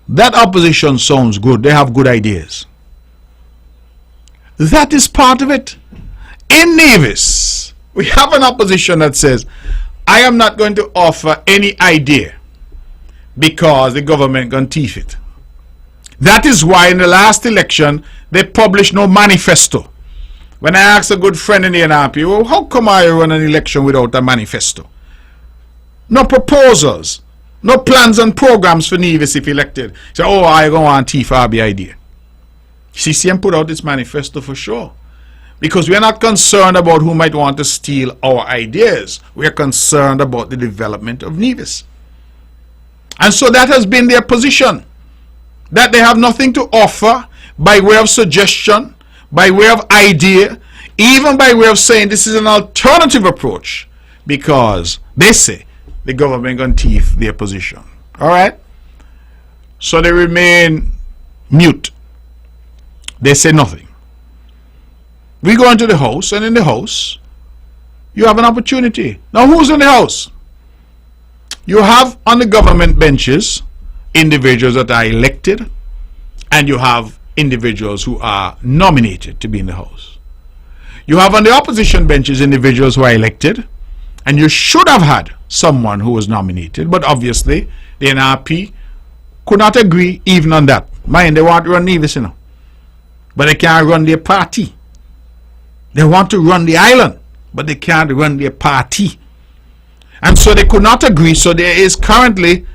that opposition sounds good, they have good ideas. That is part of it. In Nevis, we have an opposition that says, I am not going to offer any idea because the government can thief it. That is why in the last election, they published no manifesto. When I asked a good friend in the NRP, well, how come I run an election without a manifesto? No proposals, no plans and programs for Nevis if elected. So, I go on thief RB idea. CCM put out its manifesto for sure. Because we are not concerned about who might want to steal our ideas. We are concerned about the development of Nevis. And so that has been their position. That they have nothing to offer by way of suggestion, by way of idea, even by way of saying this is an alternative approach, because they say the government going to thief their position. All right? So they remain mute. They say nothing. We go into the House, and in the House, you have an opportunity. Now, who's in the House? You have on the government benches individuals that are elected, and you have individuals who are nominated to be in the House. You have on the opposition benches individuals who are elected, and you should have had someone who was nominated, but obviously the NRP could not agree even on that. Mind, they want to run Nevis, you know, but they can't run their party. They want to run the island, but they can't run their party. And so they could not agree, so there is currently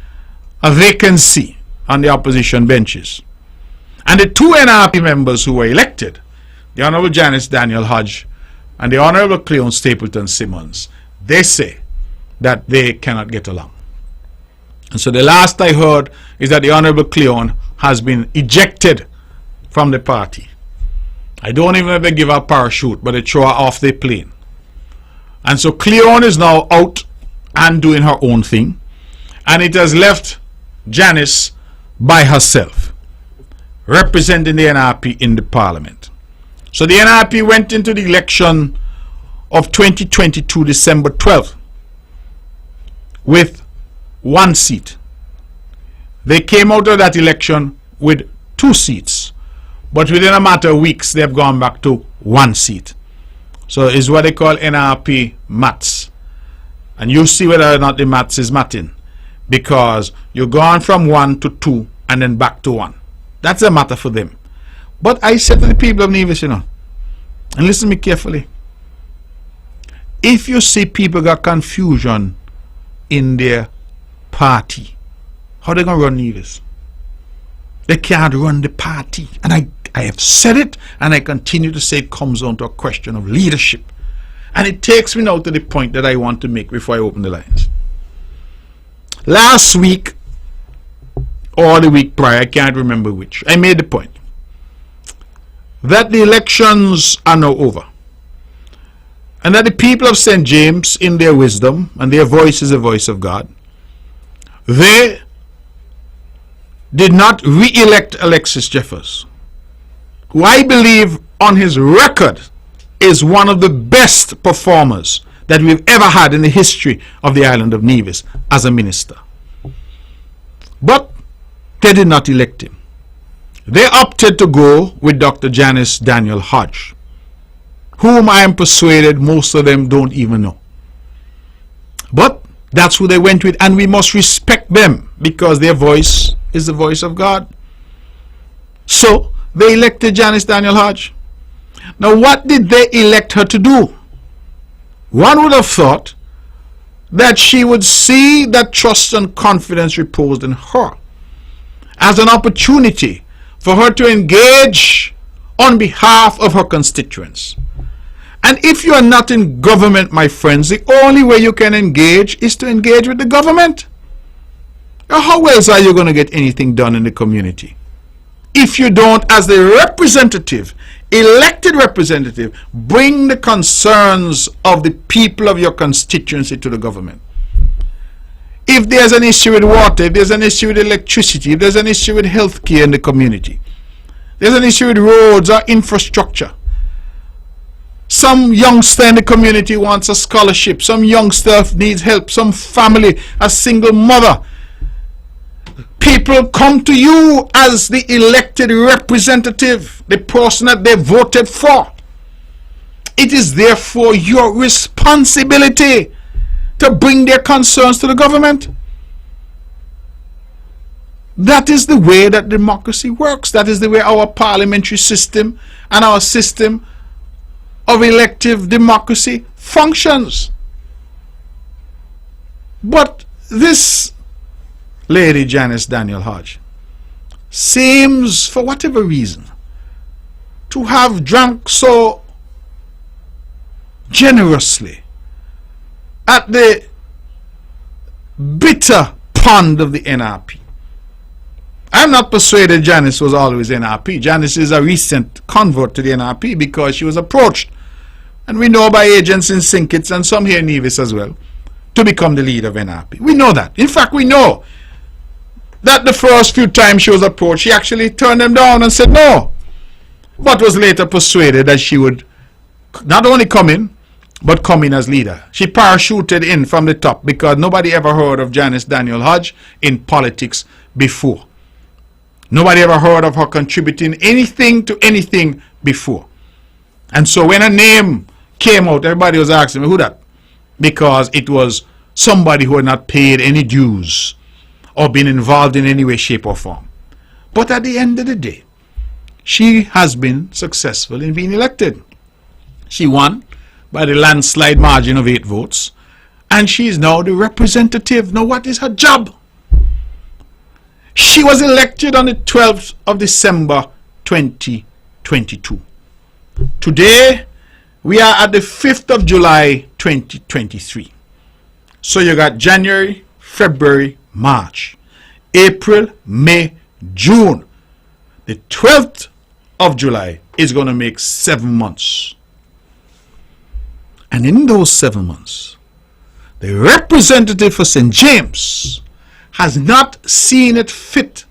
a vacancy on the opposition benches. And the two NRP members who were elected, the Honorable Janice Daniel Hodge and the Honorable Cleon Stapleton Simmons, they say that they cannot get along. And so the last I heard is that the Honorable Cleon has been ejected from the party. I don't even know if they give her a parachute, but they throw her off the plane. And so Cleon is now out and doing her own thing. And it has left Janice by herself, representing the NRP in the parliament. So the NRP went into the election of 2022, December 12th, with 1 seat. They came out of that election with 2 seats, but within a matter of weeks they have gone back to 1 seat. So it's what they call NRP maths, and you see whether or not the maths is matching, because you're gone from 1 to 2 and then back to 1. That's a matter for them. But I said to the people of Nevis, you know, and listen to me carefully, if you see people got confusion in their party, how they going to run Nevis? They can't run the party. And I have said it, and I continue to say it comes down to a question of leadership. And it takes me now to the point that I want to make before I open the lines. Last week, or the week prior, I can't remember which, I made the point that the elections are now over, and that the people of St. James, in their wisdom, and their voice is the voice of God, they did not re-elect Alexis Jeffers, who I believe on his record is one of the best performers that we've ever had in the history of the island of Nevis as a minister. But they did not elect him. They opted to go with Dr. Janice Daniel Hodge, whom I am persuaded most of them don't even know. But that's who they went with, and we must respect them because their voice is the voice of God. So they elected Janice Daniel Hodge. Now, what did they elect her to do? One would have thought that she would see that trust and confidence reposed in her as an opportunity for her to engage on behalf of her constituents. And if you are not in government, my friends, the only way you can engage is to engage with the government. Now, how else are you going to get anything done in the community if you don't, as the representative, elected representative, bring the concerns of the people of your constituency to the government? If there's an issue with water, if there's an issue with electricity, if there's an issue with healthcare in the community, there's an issue with roads or infrastructure, some youngster in the community wants a scholarship, some youngster needs help, some family, a single mother, people come to you as the elected representative, the person that they voted for. It is therefore your responsibility to bring their concerns to the government. That is the way that democracy works. That is the way our parliamentary system and our system of elective democracy functions. But this lady, Janice Daniel Hodge, seems, for whatever reason, to have drunk so generously at the bitter pond of the NRP. I'm not persuaded Janice was always NRP. Janice is a recent convert to the NRP because she was approached and we know by agents in St. Kitts and some here in Nevis as well, to become the leader of NRP. We know that. In fact, we know that the first few times she was approached, she actually turned them down and said no, but was later persuaded that she would not only come in, but come in as leader. She parachuted in from the top because nobody ever heard of Janice Daniel Hodge in politics before. Nobody ever heard of her contributing anything to anything before. And so when her name came out, everybody was asking me, who that? Because it was somebody who had not paid any dues or been involved in any way, shape, or form. But at the end of the day, she has been successful in being elected. She won by the landslide margin of 8 votes, and she is now the representative. Now, what is her job? She was elected on the 12th of December 2022. Today, we are at the 5th of July 2023. So you got January, February, March, April, May, June. The 12th of July is going to make 7 months. And in those 7 months, the representative for St. James has not seen it fit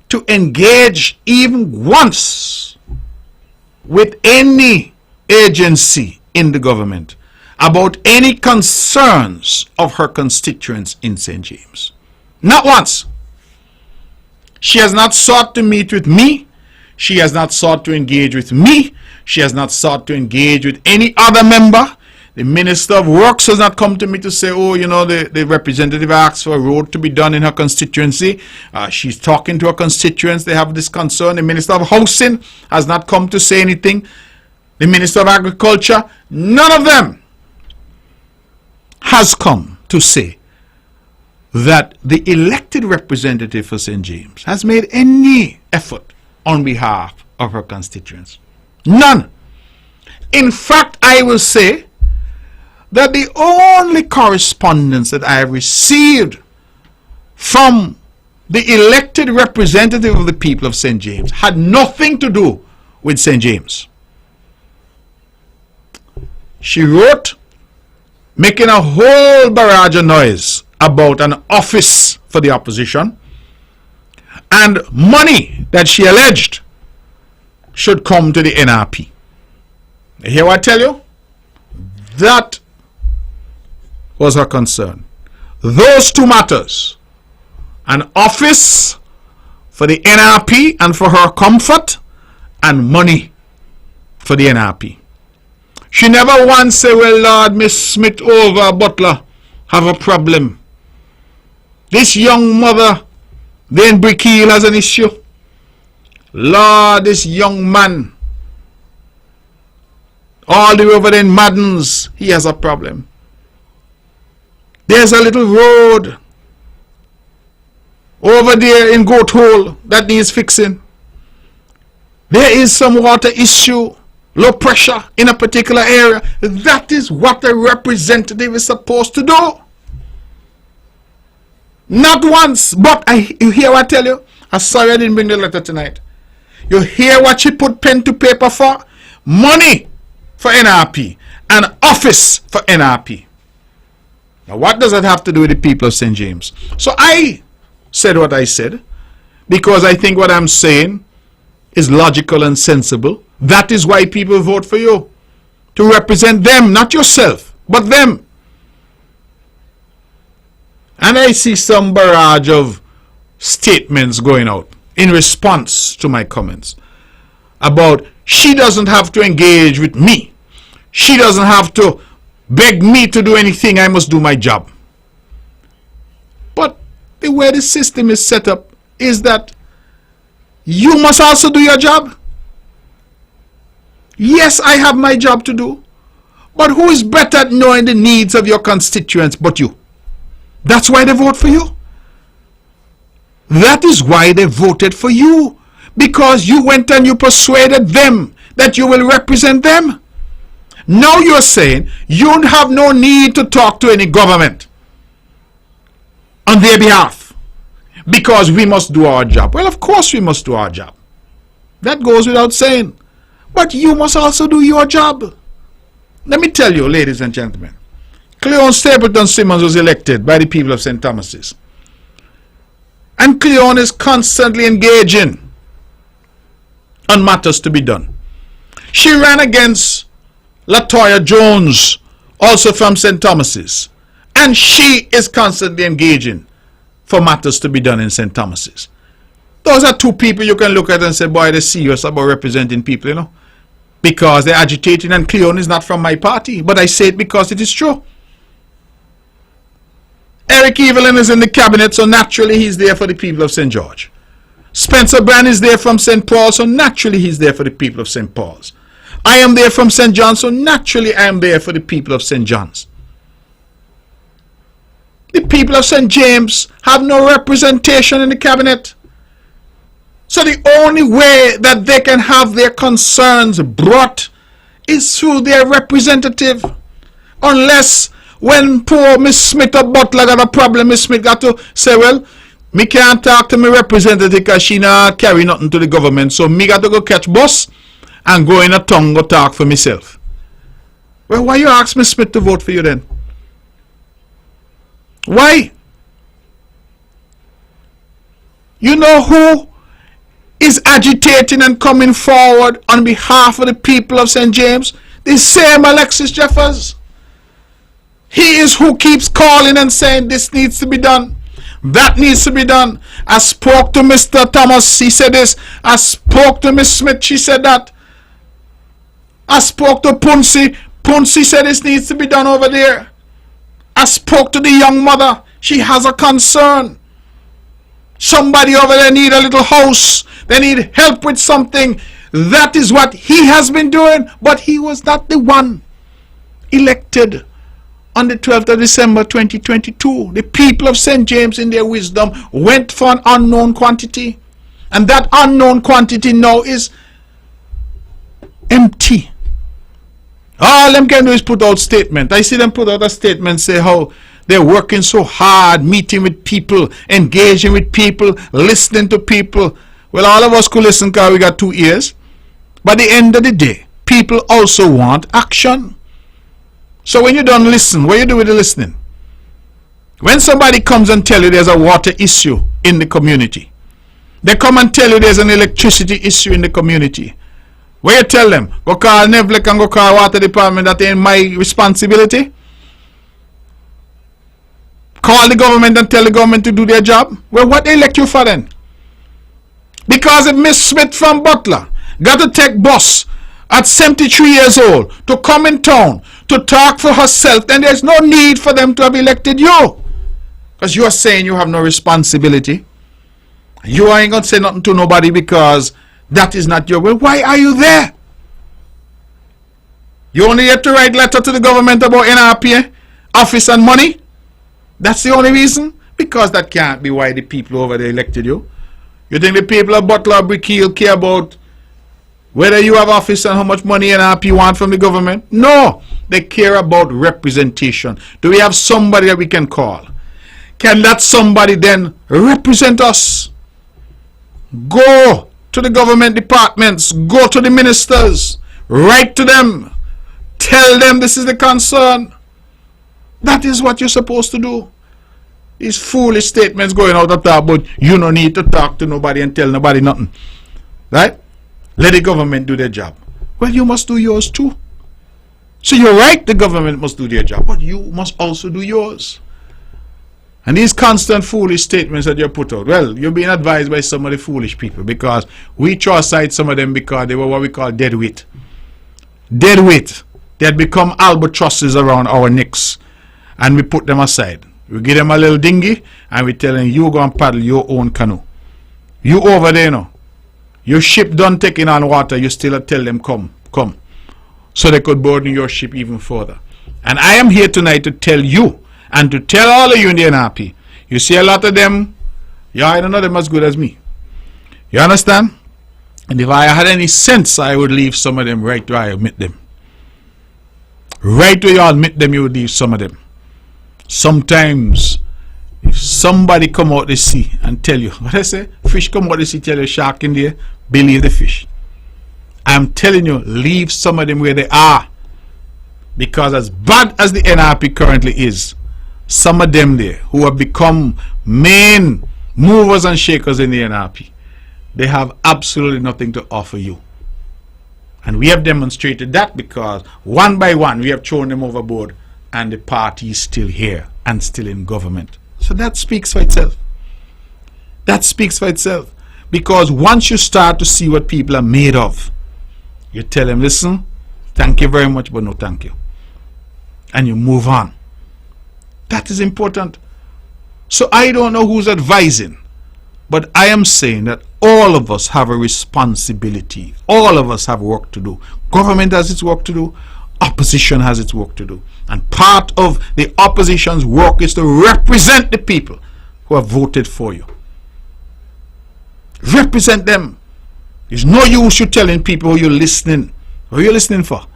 to engage even once with any agency in the government about any concerns of her constituents in St. James. Not once. She has not sought to meet with me. She has not sought to engage with me. She has not sought to engage with any other member. The Minister of Works has not come to me to say, oh, you know, the representative asked for a road to be done in her constituency. She's talking to her constituents. They have this concern. The Minister of Housing has not come to say anything. The Minister of Agriculture, none of them has come to say that the elected representative for St. James has made any effort on behalf of her constituents. None. In fact, I will say that the only correspondence that I have received from the elected representative of the people of St. James had nothing to do with St. James. She wrote, making a whole barrage of noise about an office for the opposition and money that she alleged should come to the NRP. You hear what I tell you? That was her concern. Those two matters, an office for the NRP and for her comfort, and money for the NRP. She never once said, well, Lord, Miss Smith over Butler have a problem. This young mother, then Brickeel has an issue. Lord, this young man, all the way over there in Maddens, he has a problem. There's a little road over there in Goat Hole that needs fixing. There is some water issue, low pressure in a particular area. That is what a representative is supposed to do. Not once, but you hear what I tell you? I'm sorry I didn't bring the letter tonight. You hear what she put pen to paper for? Money for NRP, an office for NRP. Now what does that have to do with the people of St. James? So I said what I said because I think what I'm saying is logical and sensible. That is why people vote for you. To represent them, not yourself, but them. And I see some barrage of statements going out in response to my comments about she doesn't have to engage with me. She doesn't have to beg me to do anything. I must do my job. But the way the system is set up is that you must also do your job. Yes, I have my job to do. But who is better at knowing the needs of your constituents but you? That's why they vote for you. That is why they voted for you. Because you went and you persuaded them that you will represent them. Now you're saying you have no need to talk to any government on their behalf because we must do our job. Well, of course we must do our job. That goes without saying. But you must also do your job. Let me tell you, ladies and gentlemen, Cleon Stapleton Simmons was elected by the people of St. Thomas's. And Cleon is constantly engaging on matters to be done. She ran against Latoya Jones, also from St. Thomas's. And she is constantly engaging for matters to be done in St. Thomas's. Those are two people you can look at and say, boy, they're serious about representing people, you know. Because they're agitating, and Cleon is not from my party. But I say it because it is true. Eric Evelyn is in the cabinet, so naturally he's there for the people of St. George. Spencer Brand is there from St. Paul, so naturally he's there for the people of St. Paul's. I am there from St. John's, so naturally I am there for the people of St. John's. The people of St. James have no representation in the cabinet. So the only way that they can have their concerns brought is through their representative. Unless when poor Miss Smith or Butler got a problem, Miss Smith got to say, well, me can't talk to my representative because she not carry nothing to the government. So me got to go catch bus and go in a tongue go talk for myself. Well, why you ask Miss Smith to vote for you then? Why? You know who is agitating and coming forward on behalf of the people of St. James? The same Alexis Jeffers. He is who keeps calling and saying this needs to be done. That needs to be done. I spoke to Mr. Thomas, he said this. I spoke to Miss Smith, she said that. I spoke to Punsi. Punsi said this needs to be done over there. I spoke to the young mother. She has a concern. Somebody over there need a little house. They need help with something. That is what he has been doing. But he was not the one elected on the 12th of December 2022. The people of St. James in their wisdom went for an unknown quantity. And that unknown quantity now is empty. All them can do is put out statement. I see them put out a statement, say how they're working so hard, meeting with people, engaging with people, listening to people. Well, all of us could listen because we got 2 ears. But at the end of the day, people also want action. So when you don't listen, what you do with the listening? When somebody comes and tell you there's a water issue in the community, they come and tell you there's an electricity issue in the community, what you tell them? Go call Nevlek and go call water department, that ain't my responsibility? Call the government and tell the government to do their job? Well, what they elect you for then? Because if Miss Smith from Butler got to take bus at 73 years old to come in town to talk for herself, then there's no need for them to have elected you. Because you are saying you have no responsibility. You ain't going to say nothing to nobody because that is not your will. Why are you there? You only have to write letter to the government about NRPA, office and money? That's the only reason? Because that can't be why the people over there elected you. You think the people of Butler or Brickhill care about whether you have office and how much money NRP want from the government? No. They care about representation. Do we have somebody that we can call? Can that somebody then represent us? Go to the government departments. Go to the ministers. Write to them. Tell them this is the concern. That is what you're supposed to do. These foolish statements going out of talk, but you don't need to talk to nobody and tell nobody nothing. Right? Let the government do their job. Well, you must do yours too. So you're right, the government must do their job, but you must also do yours. And these constant foolish statements that you put out, well, you're being advised by some of the foolish people because we throw aside some of them because they were what we call dead weight. Dead weight. They had become albatrosses around our necks. And we put them aside. We give them a little dinghy and we tell them, you go and paddle your own canoe. You over there now. Your ship done taking on water, you still tell them come. So they could board your ship even further. And I am here tonight to tell you and to tell all of you in the NRP. You see a lot of them, I don't know them as good as me. You understand? And if I had any sense, I would leave some of them right where I admit them. Right where you admit them, you would leave some of them. Sometimes, if somebody come out the sea and tell you, what I say? Fish come out the sea, tell you shark in there, believe the fish. I'm telling you, leave some of them where they are. Because as bad as the NRP currently is, some of them there who have become main movers and shakers in the NRP, they have absolutely nothing to offer you. And we have demonstrated that because one by one we have thrown them overboard and the party is still here and still in government. So that speaks for itself. That speaks for itself. Because once you start to see what people are made of, you tell them, listen, thank you very much, but no thank you. And you move on. That is important. So I don't know who's advising, but I am saying that all of us have a responsibility. All of us have work to do. Government has its work to do. Opposition has its work to do. And part of the opposition's work is to represent the people who have voted for you. Represent them. There's no use you telling people who you're listening. Who are you listening for?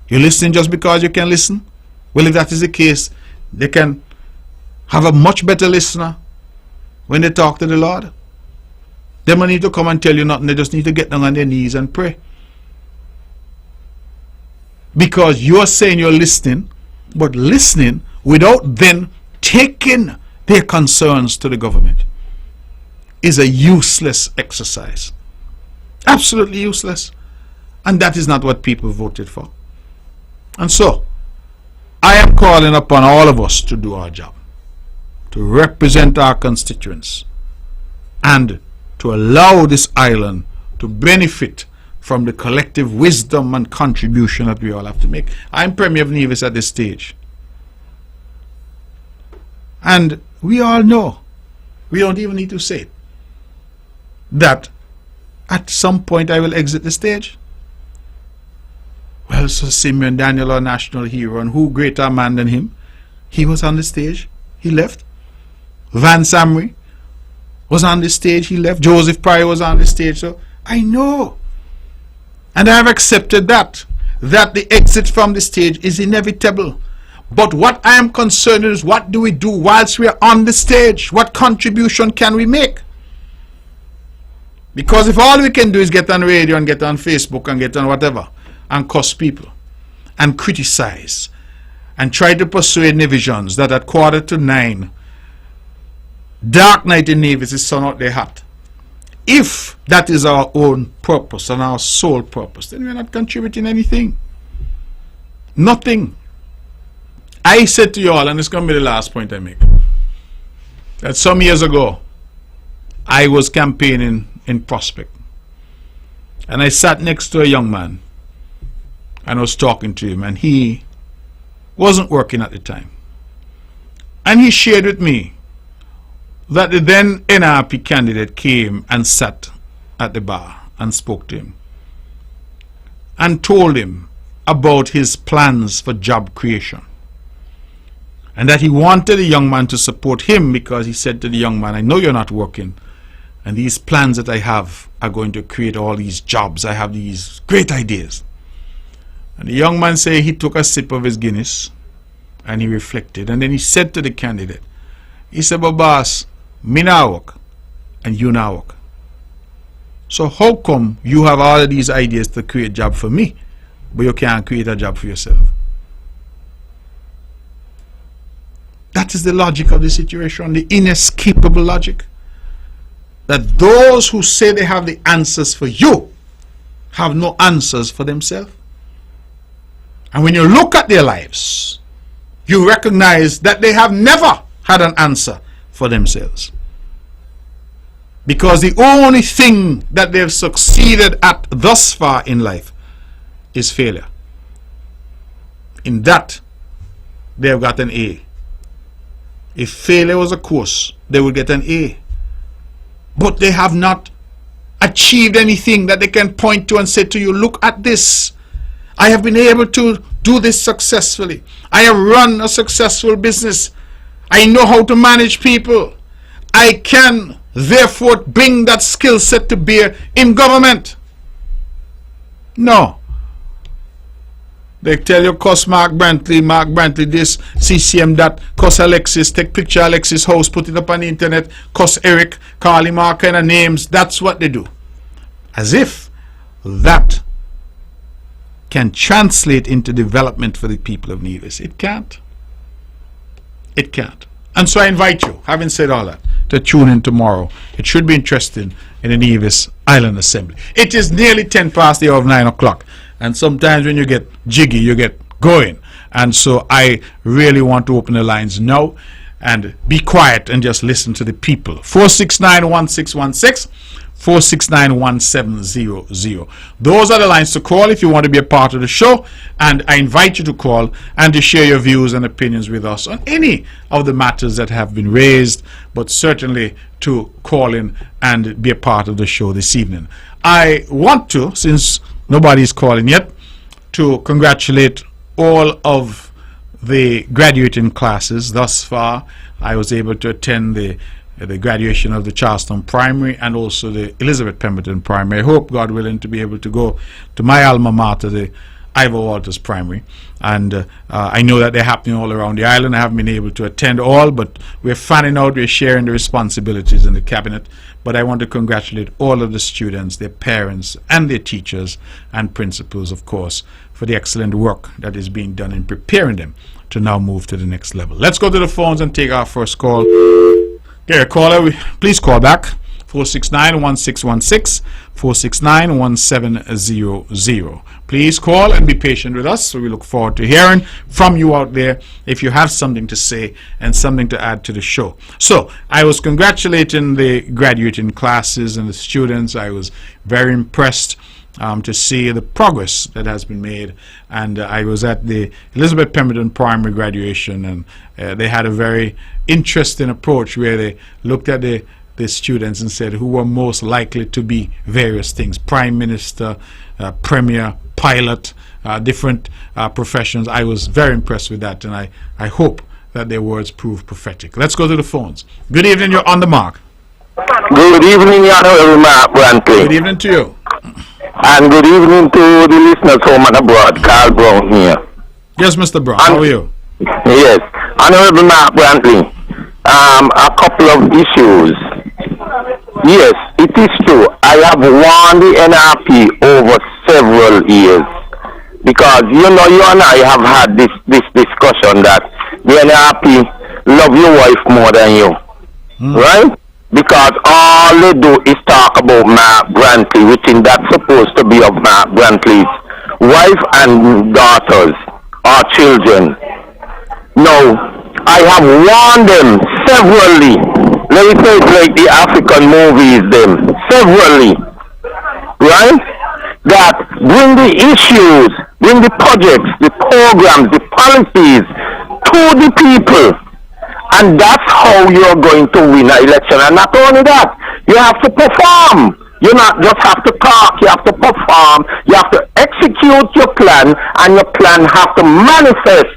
You're listening just because you can listen? Well, if that is the case, they can have a much better listener when they talk to the Lord. They don't need to come and tell you nothing. They just need to get down on their knees and pray. Because you're saying you're listening, but listening without then taking their concerns to the government is a useless exercise. Absolutely useless. And that is not what people voted for. And so, I am calling upon all of us to do our job, to represent our constituents, and to allow this island to benefit from the collective wisdom and contribution that we all have to make. I'm Premier of Nevis at this stage. And we all know, we don't even need to say it, that at some point I will exit the stage. Well, so Simeon Daniel, our national hero, and who greater man than him? He was on the stage, he left. Van Samry was on the stage, he left. Joseph Pryor was on the stage. So I know, and I have accepted that the exit from the stage is inevitable. But what I am concerned is, what do we do whilst we are on the stage? What contribution can we make? Because if all we can do is get on radio and get on Facebook and get on whatever and cuss people and criticize and try to persuade Nevisians that at 8:45 dark night in Nevis is sun out their hat, if that is our own purpose and our sole purpose, then we're not contributing anything. Nothing. I said to you all, and it's going to be the last point I make, that some years ago I was campaigning in Prospect, and I sat next to a young man and I was talking to him, and he wasn't working at the time, and he shared with me that the then NRP candidate came and sat at the bar and spoke to him and told him about his plans for job creation, and that he wanted the young man to support him because he said to the young man, I know you're not working, and these plans that I have are going to create all these jobs. I have these great ideas. And the young man said he took a sip of his Guinness and he reflected, and then he said to the candidate, he said, but boss, me now work and you now work. So how come you have all of these ideas to create a job for me, but you can't create a job for yourself? That is the logic of the situation, the inescapable logic. That those who say they have the answers for you have no answers for themselves. And when you look at their lives, you recognize that they have never had an answer for themselves. Because the only thing that they've succeeded at thus far in life is failure. In that, they've got an A. If failure was a course, they would get an A. But they have not achieved anything that they can point to and say to you, look at this. I have been able to do this successfully. I have run a successful business. I know how to manage people. I can therefore bring that skill set to bear in government. No. They tell you, cuss Mark Brantley this, CCM that, cuss Alexis, take picture of Alexis' house, put it up on the internet, cuss Eric, call him all kind of names. That's what they do. As if that can translate into development for the people of Nevis. It can't. It can't. And so I invite you, having said all that, to tune in tomorrow. It should be interesting in the Nevis Island Assembly. It is nearly 10 past the hour of 9 o'clock. And sometimes when you get jiggy, you get going. And so I really want to open the lines now and be quiet and just listen to the people. 469-1616, 469-1700. Those are the lines to call if you want to be a part of the show. And I invite you to call and to share your views and opinions with us on any of the matters that have been raised, but certainly to call in and be a part of the show this evening. I want to, since nobody is calling yet, to congratulate all of the graduating classes thus far. I was able to attend the graduation of the Charleston Primary and also the Elizabeth Pemberton Primary. I hope, God willing, to be able to go to my alma mater, the Ivor Walters Primary. And I know that they're happening all around the island. I haven't been able to attend all, but we're fanning out, we're sharing the responsibilities in the cabinet. But I want to congratulate all of the students, their parents, and their teachers and principals, of course, for the excellent work that is being done in preparing them to now move to the next level. Let's go to the phones and take our first call. Okay, a caller, please call back. 469-1616, 469-1700. Please call and be patient with us. So we look forward to hearing from you out there if you have something to say and something to add to the show. So I was congratulating the graduating classes and the students. I was very impressed to see the progress that has been made. And I was at the Elizabeth Pemberton Primary graduation, and they had a very interesting approach where they looked at the students and said who were most likely to be various things: prime minister, premier, pilot, different professions. I was very impressed with that, and I hope that their words prove prophetic. Let's go to the phones. Good evening, you're on the mark. Good evening, Your Honorable Mark Brantley. Good evening to you. And good evening to the listeners home and abroad. Carl Brown here. Yes, Mr. Brown, how are you? Yes, Honorable Mark Brantley. A couple of issues. Yes, it is true. I have warned the NRP over several years because you and I have had this discussion that the NRP love your wife more than you, right? Because all they do is talk about Mark Brantley, which is that's supposed to be of Mark Brantley's wife and daughters or children. No, I have warned them severally. Let me say it like the African movies them, severally, right? That bring the issues, bring the projects, the programs, the policies to the people. And that's how you're going to win an election. And not only that, you have to perform. You not just have to talk, you have to perform, you have to execute your plan, and your plan have to manifest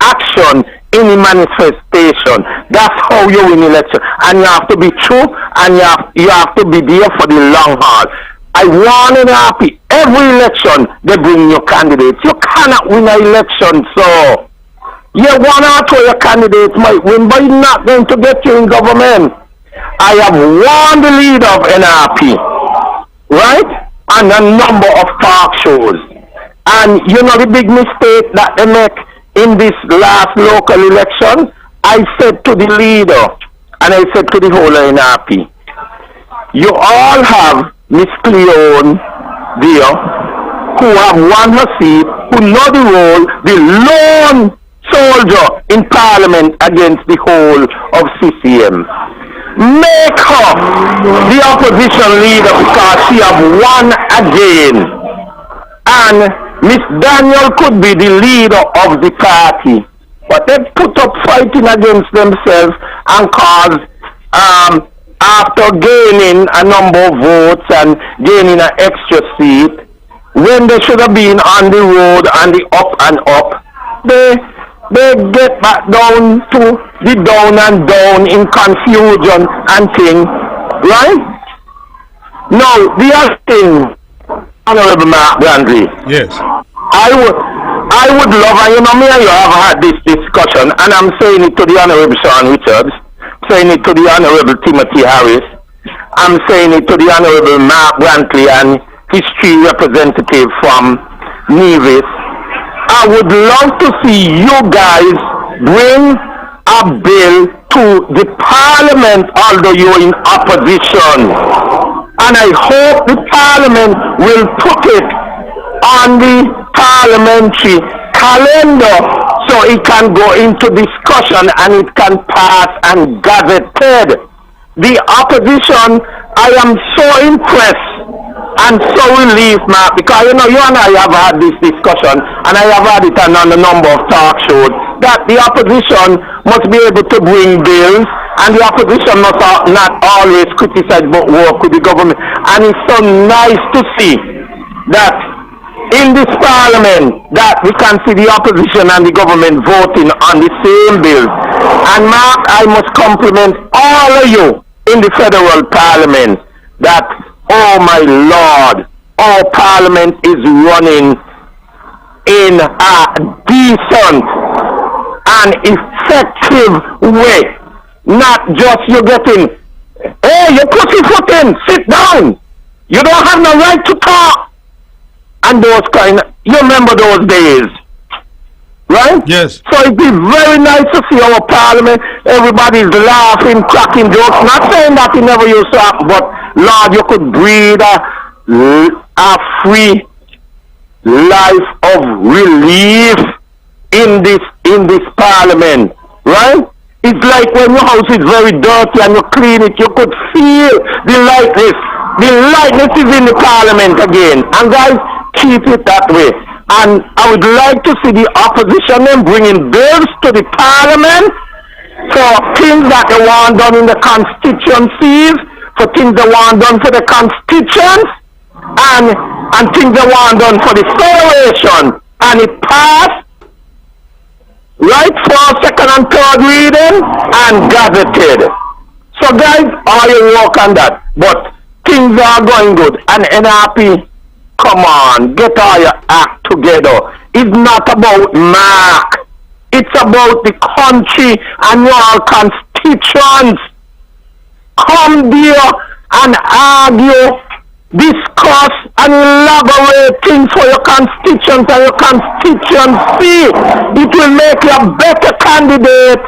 action in the manifestation. That's how you win election. And you have to be true, and you have to be there for the long haul. I want an happy. Every election, they bring your candidates. You cannot win an election, so yeah, one or two of your candidates might win, but you're not going to get you in government. I have warned the leader of NRP, right? And a number of talk shows. And you know the big mistake that they make in this last local election? I said to the leader, and I said to the whole NRP, you all have Miss Cleone there, who have won her seat, who know the role, the lone soldier in Parliament against the whole of CCM. Make her the opposition leader because she have won again. And Miss Daniel could be the leader of the party. But they put up fighting against themselves and cause, after gaining a number of votes and gaining an extra seat, when they should have been on the road and the up and up, they get back down to the down and down in confusion and thing, right? Now, the other thing, Honorable Mark Brantley. Yes. I would love, and you know me and you have had this discussion, and I'm saying it to the Honorable Sean Richards, saying it to the Honorable Timothy Harris, I'm saying it to the Honorable Mark Brantley and history representative from Nevis, I would love to see you guys bring a bill to the parliament, although you're in opposition. And I hope the parliament will put it on the parliamentary calendar so it can go into discussion and it can pass and gazetted. The opposition, I am so impressed and so relieved, Mark, because you know you and I have had this discussion, and I have had it on a number of talk shows, that the opposition must be able to bring bills, and the opposition must not always criticize but work with the government. And it's so nice to see that in this parliament that we can see the opposition and the government voting on the same bills. And Mark, I must compliment all of you in the federal parliament that, oh my Lord, our parliament is running in a decent and effective way. Not just you getting, hey, you pussyfooting, sit down. You don't have no right to talk. And those kind of, you remember those days, right? Yes. So it'd be very nice to see our parliament. Everybody's laughing, cracking jokes. Not saying that it never used to happen, but Lord, you could breathe a free life of relief in this parliament, right? It's like when your house is very dirty and you clean it, you could feel the lightness. The lightness is in the parliament again. And guys, keep it that way. And I would like to see the opposition then bringing bills to the parliament for things that they want done in the constituencies, for things they want done for the constituents, and things they want done for the federation. And it passed, right, for second and third reading, and gazetted. So guys, all you work on that. But things are going good. And NRP, come on, get all your act together. It's not about Mark. It's about the country and your constituents. Come there and argue, discuss, and elaborate things for your constituents and your constituency. It will make you a better candidate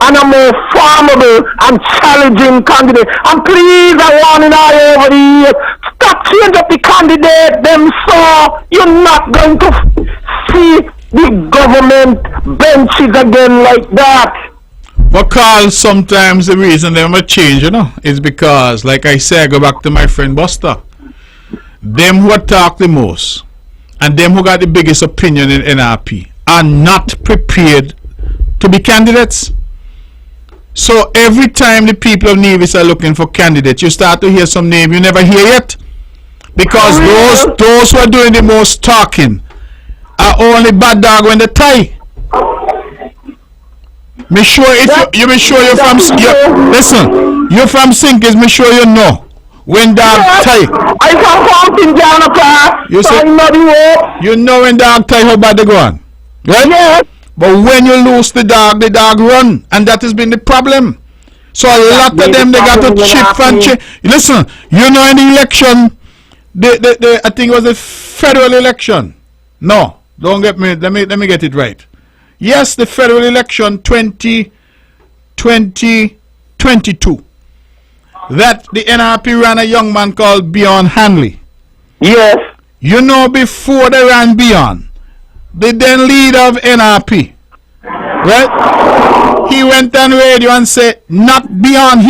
and a more formidable and challenging candidate. And please, I want it all over the years. Stop changing up the candidate them so you're not going to see the government benches again like that. But Carl, sometimes the reason they might change, you know, is because, like I say, I go back to my friend Buster. Them who talk the most and them who got the biggest opinion in NRP are not prepared to be candidates. So every time the people of Nevis are looking for candidates, you start to hear some name you never hear yet. Because those who are doing the most talking are only bad dog when they tie. Me sure if you be sure you're from listen, you're from Sinkers, me sure you know when dog tie. I can count in Jonathan. You say you know when dog tie how bad they go on. Right? Yes. But when you lose the dog run, and that has been the problem. So a lot of them they got to chip and chip. Listen, you know in the election, I think it was a federal election. No, don't get me. Let me get it right. Yes, the federal election 2022. That the NRP ran a young man called Beyond Hanley. Yes. You know, before they ran Beyond, the then leader of NRP, right? He went on radio and said, not Beyond,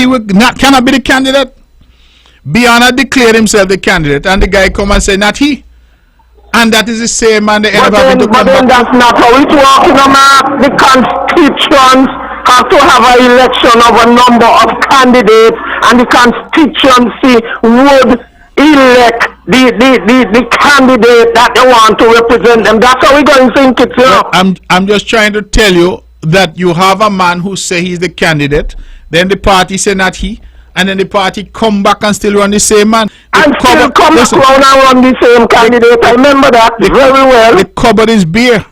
cannot be the candidate. Beyond had declared himself the candidate, and the guy come and say, not he. And that is the same man they end up having to come back. But then that's not how it works, you know, Mark. The constituents have to have an election of a number of candidates, and the constituency would elect the candidate that they want to represent them. That's how we're going to think it, you know. I'm just trying to tell you that you have a man who say he's the candidate, then the party say not he, and then the party come back and still run the same man. And still come back around and run the same candidate. I remember that very well. The cupboard is bare.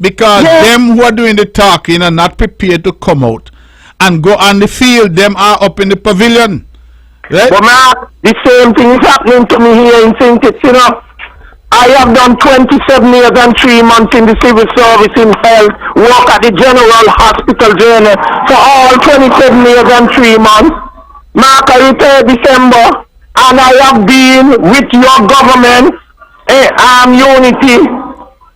Because them who are doing the talking are not prepared to come out and go on the field. Them are up in the pavilion. Right? But Mark, the same thing is happening to me here in St. Kitts, you know. I have done 27 years and 3 months in the civil service in health, work at the General Hospital Journey for all 27 years and 3 months. Mark, I retired December, and I have been with your government, Unity,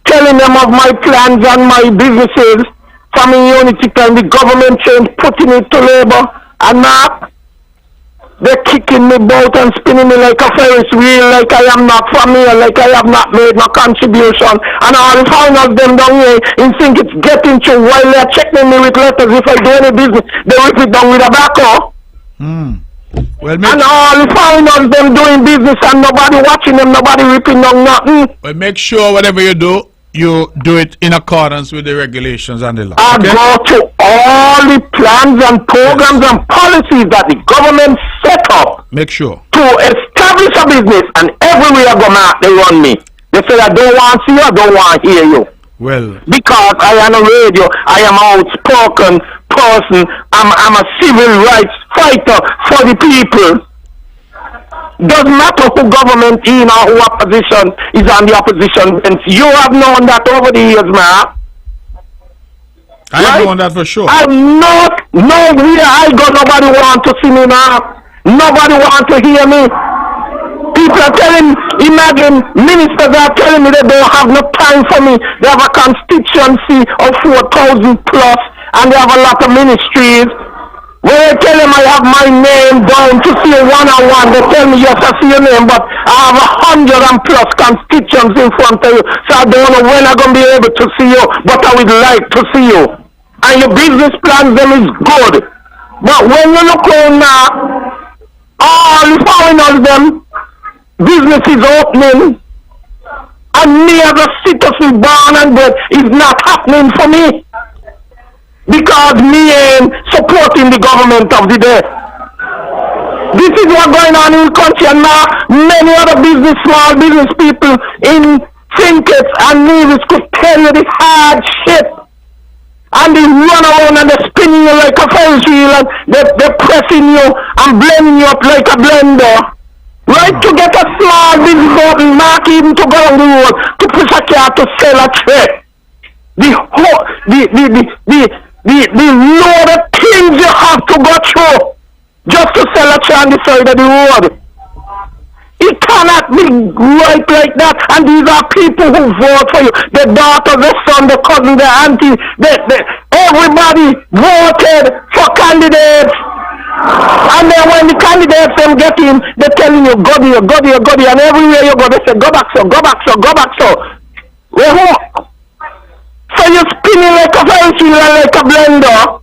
telling them of my plans and my businesses. From Unity time, the government changed, putting it to labor, and Mark, they're kicking me about and spinning me like a Ferris wheel, like I am not from here, like I have not made my contribution. And all the finals them down here in think it's getting through while they're checking me with letters. If I do any business, they rip it down with a backhoe. Well, And all the finals them doing business and nobody watching them, nobody ripping down nothing. well, make sure whatever you do it in accordance with the regulations and the law. I Okay? go to all the plans and programs and policies that the government set up Make sure. to establish a business, and everywhere I go, Mark, they run me. They say, I don't want to see you, I don't want to hear you. Well, Because I am a radio, I am an outspoken person, I'm a civil rights fighter for the people. Doesn't matter who government in or who opposition is on the opposition bench. You have known that over the years, Mark. I have known that for sure. I'm not nowhere I go, nobody want to see me now. Nobody want to hear me. People are telling, imagine ministers are telling me they don't have no time for me. They have a constituency of 4,000 plus and they have a lot of ministries. When I tell them I have my name down to see you one-on-one, they tell me yes, I see your name, but I have 100 and plus constituents in front of you, so I don't know when I'm going to be able to see you, but I would like to see you. And your business plans them is good. But when you look around now, all the foreigners them, business is opening, and me as a citizen born and bred is not happening for me. Because me ain't supporting the government of the day. This is what's going on in the country, and now many other small business people in Trinkets and Nevis could tell you this hard shit. And they run around and they're spinning you like a Ferris wheel and they're pressing you and blending you up like a blender. Right, to get a small business open, Mark, even to go on the road, to push a car to sell a tray. The load of things you have to go through just to sell a tray on the side of the road. It cannot be right like that. And these are people who vote for you. The daughter, the son, the cousin, the auntie, everybody voted for candidates. And then when the candidates them get in, they're telling you, go there, go there, go there. And everywhere you go, they say, go back so, go back so, go back so. Well, so you're spinning like a Ferris wheel and like a blender.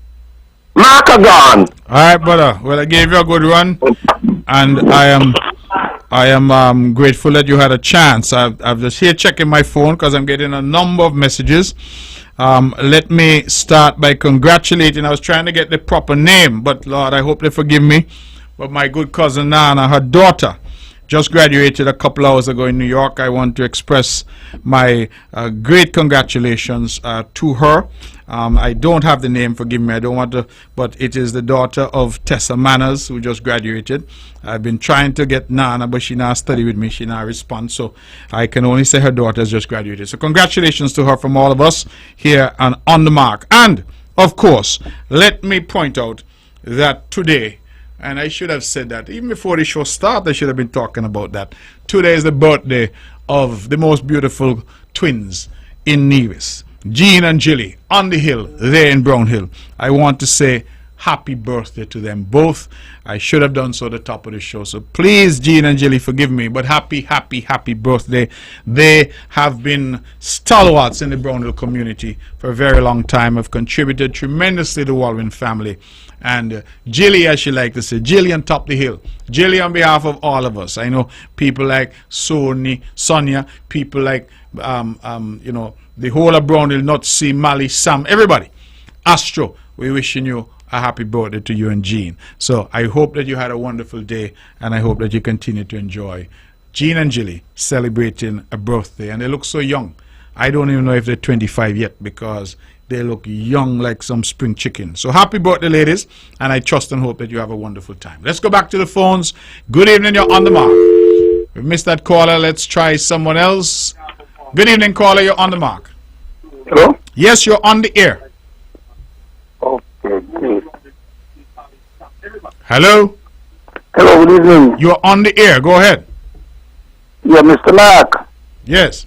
Mark are gone. all right, brother. Well, I gave you a good run, and I am grateful that you had a chance. I'm just here checking my phone because I'm getting a number of messages. Let me start by congratulating. I was trying to get the proper name, but Lord, I hope they forgive me. But my good cousin Nana, her daughter, just graduated a couple hours ago in New York. I want to express my great congratulations to her. I don't have the name, forgive me, I don't want to, but it is the daughter of Tessa Manners, who just graduated. I've been trying to get Nana, but she now study with me, she now responds, so I can only say her daughter has just graduated. So congratulations to her from all of us here on the mark. And, of course, let me point out that today, and I should have said that even before the show started, I should have been talking about that. Today is the birthday of the most beautiful twins in Nevis, Jean and Jilly, on the hill, there in Brown Hill. I want to say happy birthday to them both. I should have done so at the top of the show. So please, Jean and Jilly, forgive me, but happy birthday. They have been stalwarts in the Brown Hill community for a very long time, have contributed tremendously to the Walwyn family. And Jilly, as she like to say, Jilly on top the hill. Jilly on behalf of all of us. I know people like Sonia, people like, the whole of Brown Hill, not see Mali, Sam, everybody. Astro, we're wishing you a happy birthday to you and Jean. So I hope that you had a wonderful day, and I hope that you continue to enjoy Jean and Jilly celebrating a birthday. And they look so young. I don't even know if they're 25 yet, because they look young like some spring chicken. So happy birthday, ladies, and I trust and hope that you have a wonderful time. Let's go back to the phones. Good evening, you're on the mark. We missed that caller. Let's try someone else. Good evening, caller. You're on the mark. Hello? Yes, you're on the air. Okay, great. Hello? Hello, good evening. You're on the air. Go ahead. Yeah, Mr. Mark. Yes.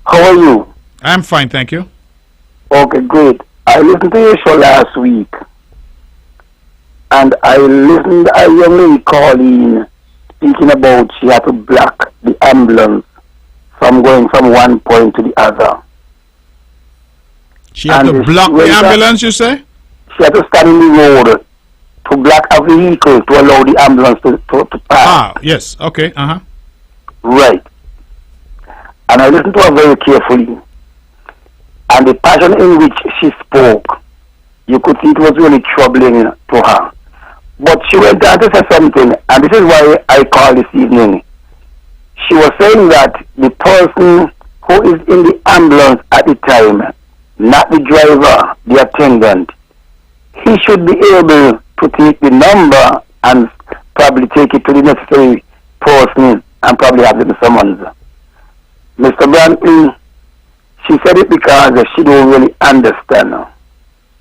How are you? I'm fine, thank you. Okay, great. I listened to your show last week, and I listened to a young lady calling, speaking about she had to block the ambulance from going from one point to the other. She had to And block she the went up- ambulance, you say? She had to stand in the road to block a vehicle to allow the ambulance to pass. Ah, yes. Okay. Uh-huh. Right. And I listened to her very carefully. And the passion in which she spoke, you could see it was really troubling to her. But she went on to say something, and this is why I called this evening. She was saying that the person who is in the ambulance at the time, not the driver, the attendant, he should be able to take the number and probably take it to the necessary person and probably have them summons. Mr. Brantley, she said it because she don't really understand.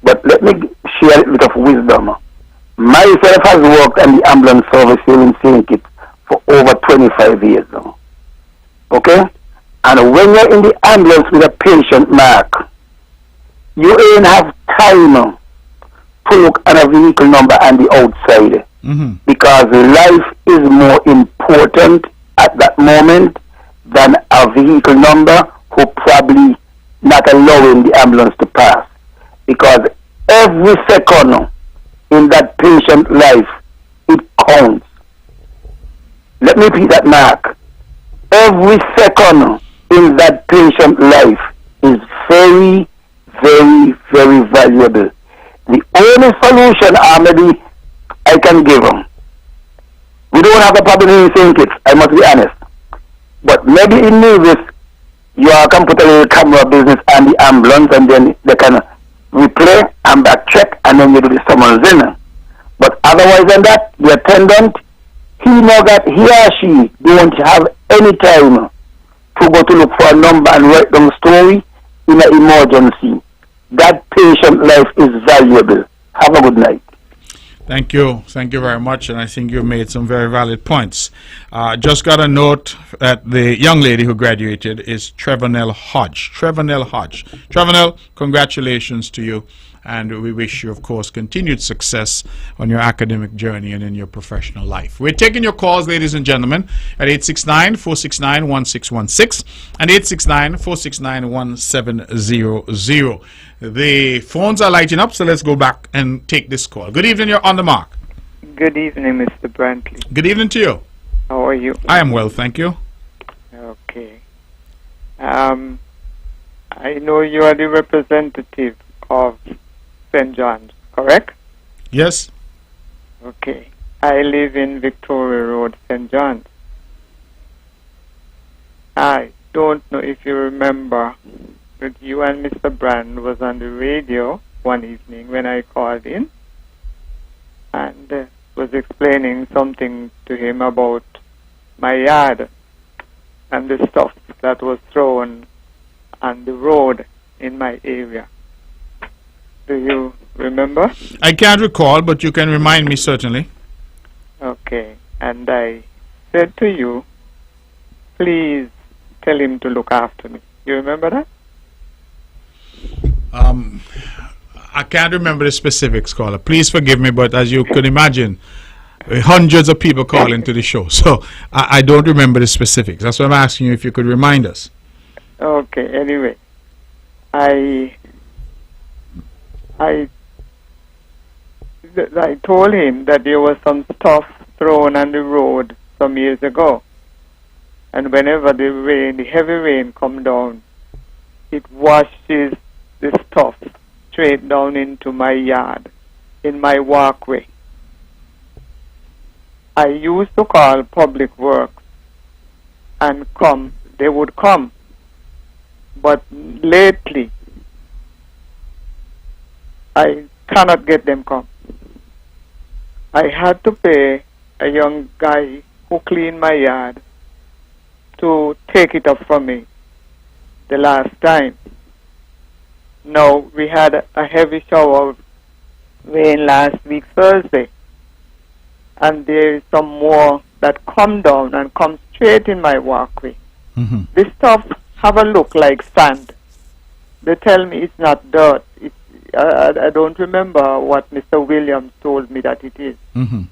But let me share a bit of wisdom. Myself has worked in the ambulance service here in St. Kitts for over 25 years now. Okay? And when you're in the ambulance with a patient, Mark, you ain't have time to look at a vehicle number on the outside. Mm-hmm. Because life is more important at that moment than a vehicle number who probably not allowing the ambulance to pass. Because every second in that patient life, it counts. Let me repeat that, Mark. Every second in that patient life is very, very, very valuable. The only solution maybe I can give them, we don't have a problem in St. Kitts, I must be honest. But maybe in Nevis, you can put a little camera business on the ambulance and then they can replay and backcheck and then you do the summons in. But otherwise than that, the attendant, he know that he or she don't have any time to go to look for a number and write down a story in an emergency. That patient life is valuable. Have a good night. Thank you. Thank you very much. And I think you made some very valid points. Just got a note that the young lady who graduated is Trevornell Hodge. Trevornell Hodge. Trevornell, congratulations to you. And we wish you, of course, continued success on your academic journey and in your professional life. We're taking your calls, ladies and gentlemen, at 869-469-1616 and 869-469-1700. The phones are lighting up, so let's go back and take this call. Good evening, you're on the mark. Good evening, Mr. Brantley. Good evening to you. How are you? I am well, thank you. Okay. I know you are the representative of St. John's, correct? Yes? Okay. I live in Victoria Road, St. John's. I don't know if you remember that you and Mr. Brand was on the radio one evening when I called in and was explaining something to him about my yard and the stuff that was thrown on the road in my area. Do you remember? I can't recall, but you can remind me certainly. Okay. And I said to you, please tell him to look after me. You remember that? I can't remember the specifics, caller. Please forgive me, but as you could imagine, hundreds of people call into the show, so I don't remember the specifics. That's why I'm asking you if you could remind us. Okay, anyway. I told him that there was some stuff thrown on the road some years ago. And whenever the heavy rain come down, it washes the stuff straight down into my yard, in my walkway. I used to call Public Works and they would come. But lately, I cannot get them come. I had to pay a young guy who cleaned my yard to take it up from me the last time. Now, we had a heavy shower of rain last week, Thursday, and there is some more that come down and come straight in my walkway. Mm-hmm. This stuff have a look like sand. They tell me it's not dirt. I don't remember what Mr. Williams told me that it is. Mm-hmm.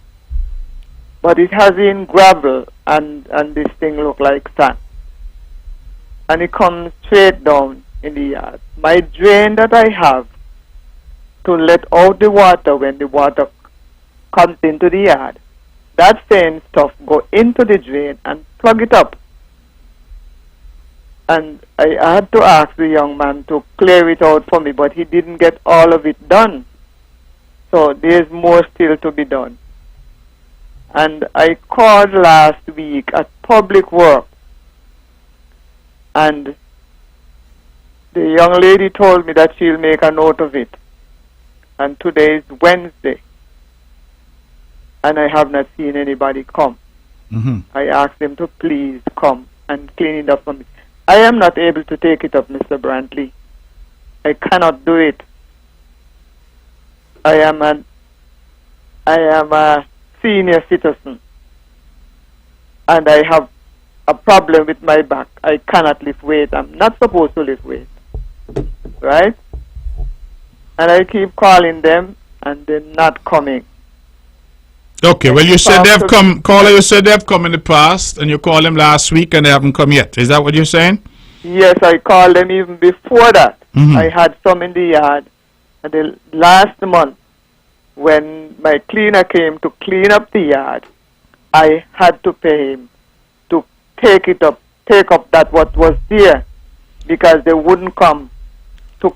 But it has in gravel, and this thing look like sand. And it comes straight down in the yard. My drain that I have to let out the water when the water comes into the yard, that same stuff go into the drain and plug it up. And I had to ask the young man to clear it out for me, but he didn't get all of it done. So there's more still to be done. And I called last week at Public Works, and the young lady told me that she'll make a note of it. And today is Wednesday, and I have not seen anybody come. Mm-hmm. I asked them to please come and clean it up for me. I am not able to take it up, Mr. Brantley. I cannot do it. I am a senior citizen, and I have a problem with my back. I cannot lift weight. I'm not supposed to lift weight, right? And I keep calling them, and they're not coming. Okay, well, you said they've come, caller, you said they've come in the past, and you called them last week, and they haven't come yet. Is that what you're saying? Yes, I called them even before that. Mhm. I had some in the yard, and the last month, when my cleaner came to clean up the yard, I had to pay him to take up that what was there, because they wouldn't come to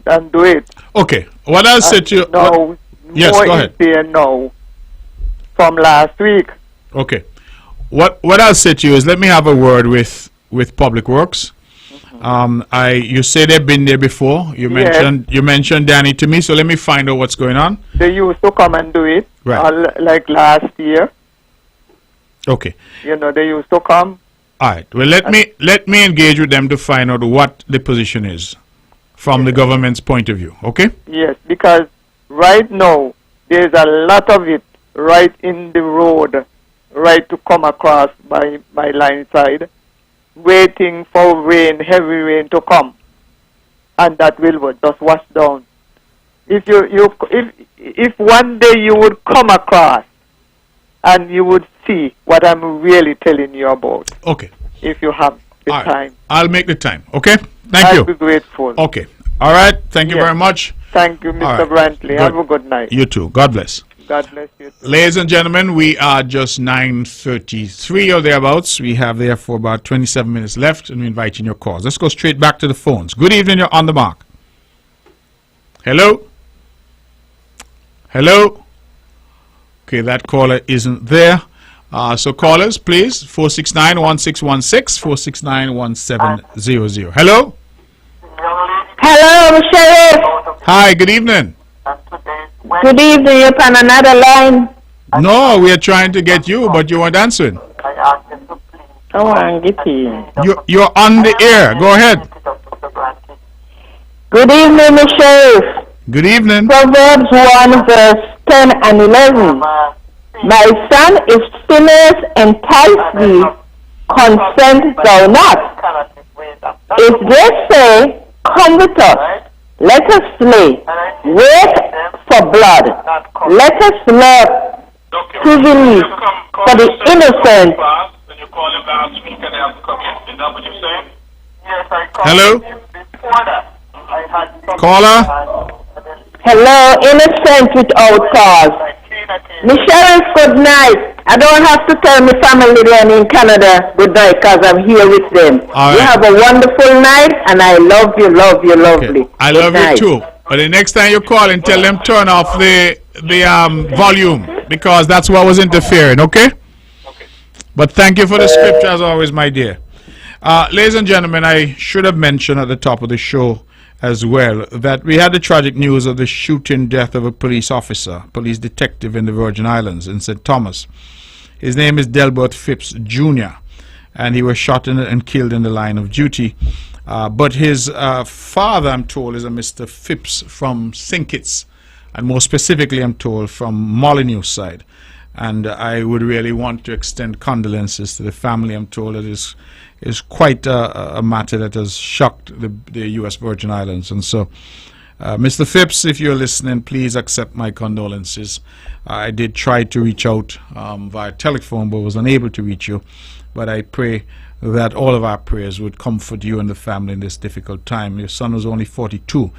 and do it. Okay, what I'll say to you... No, Yes, more go is ahead. there now from last week. Okay. What I'll say to you is, let me have a word with Public Works. You say they've been there before. You mentioned Danny to me, so let me find out what's going on. They used to come and do it, Right. like last year. Okay. You know, they used to come. All right. Well, let me engage with them to find out what the position is from the government's point of view. Okay? Yes, because right now there's a lot of it right in the road, right to come across by my line side, waiting for rain, heavy rain to come, and that will just wash down. If if one day you would come across, and you would see what I'm really telling you about. Okay. If you have the All right. time. I'll make the time. Okay? Thank I'll you. be grateful. Okay. All right. Thank you Yes. very much. Thank you, Mr. All right. Brantley. Good. Have a good night. You too. God bless. God bless you. Ladies and gentlemen, we are just 9:33 or thereabouts. We have therefore about 27 minutes left, and we invite your calls. Let's go straight back to the phones. Good evening, you're on the mark. Hello? Hello? Okay, that caller isn't there. So callers, please, 469-1616, 469-1700. Hello? Hello, Sheriff. Hi, good evening. Good evening. You're on another line. No, we are trying to get you, but you weren't answering. Oh, I'm getting. You're on the air. Go ahead. Good evening, Mr. Sheriff. Good evening. Proverbs 1, verse 10 and 11. My son, if sinners entice thee, consent thou not. If they say, come with us, let us slay. Wait for blood. Let us love privily for the innocent. Hello? Caller? Hello, innocent without cause. Miss Sheriff, good night. I don't have to tell my family then in Canada good night because I'm here with them. All You right. have a wonderful night, and I love you, lovely. Okay. I Good love night. you too. But the next time you call and tell them turn off the volume, because that's what was interfering, okay? But thank you for the scripture as always, my dear. Ladies and gentlemen, I should have mentioned at the top of the show as well that we had the tragic news of the shooting death of a police officer, police detective in the Virgin Islands in St. Thomas. His name is Delbert Phipps Jr. and he was shot and killed in the line of duty. But his father, I'm told, is a Mr. Phipps from St. Kitts, and more specifically, I'm told, from Molyneux side. And I would really want to extend condolences to the family. I'm told it is quite a matter that has shocked the U.S. Virgin Islands. And so, Mr. Phipps, if you're listening, please accept my condolences. I did try to reach out via telephone, but was unable to reach you. But I pray that all of our prayers would comfort you and the family in this difficult time. Your son was only 42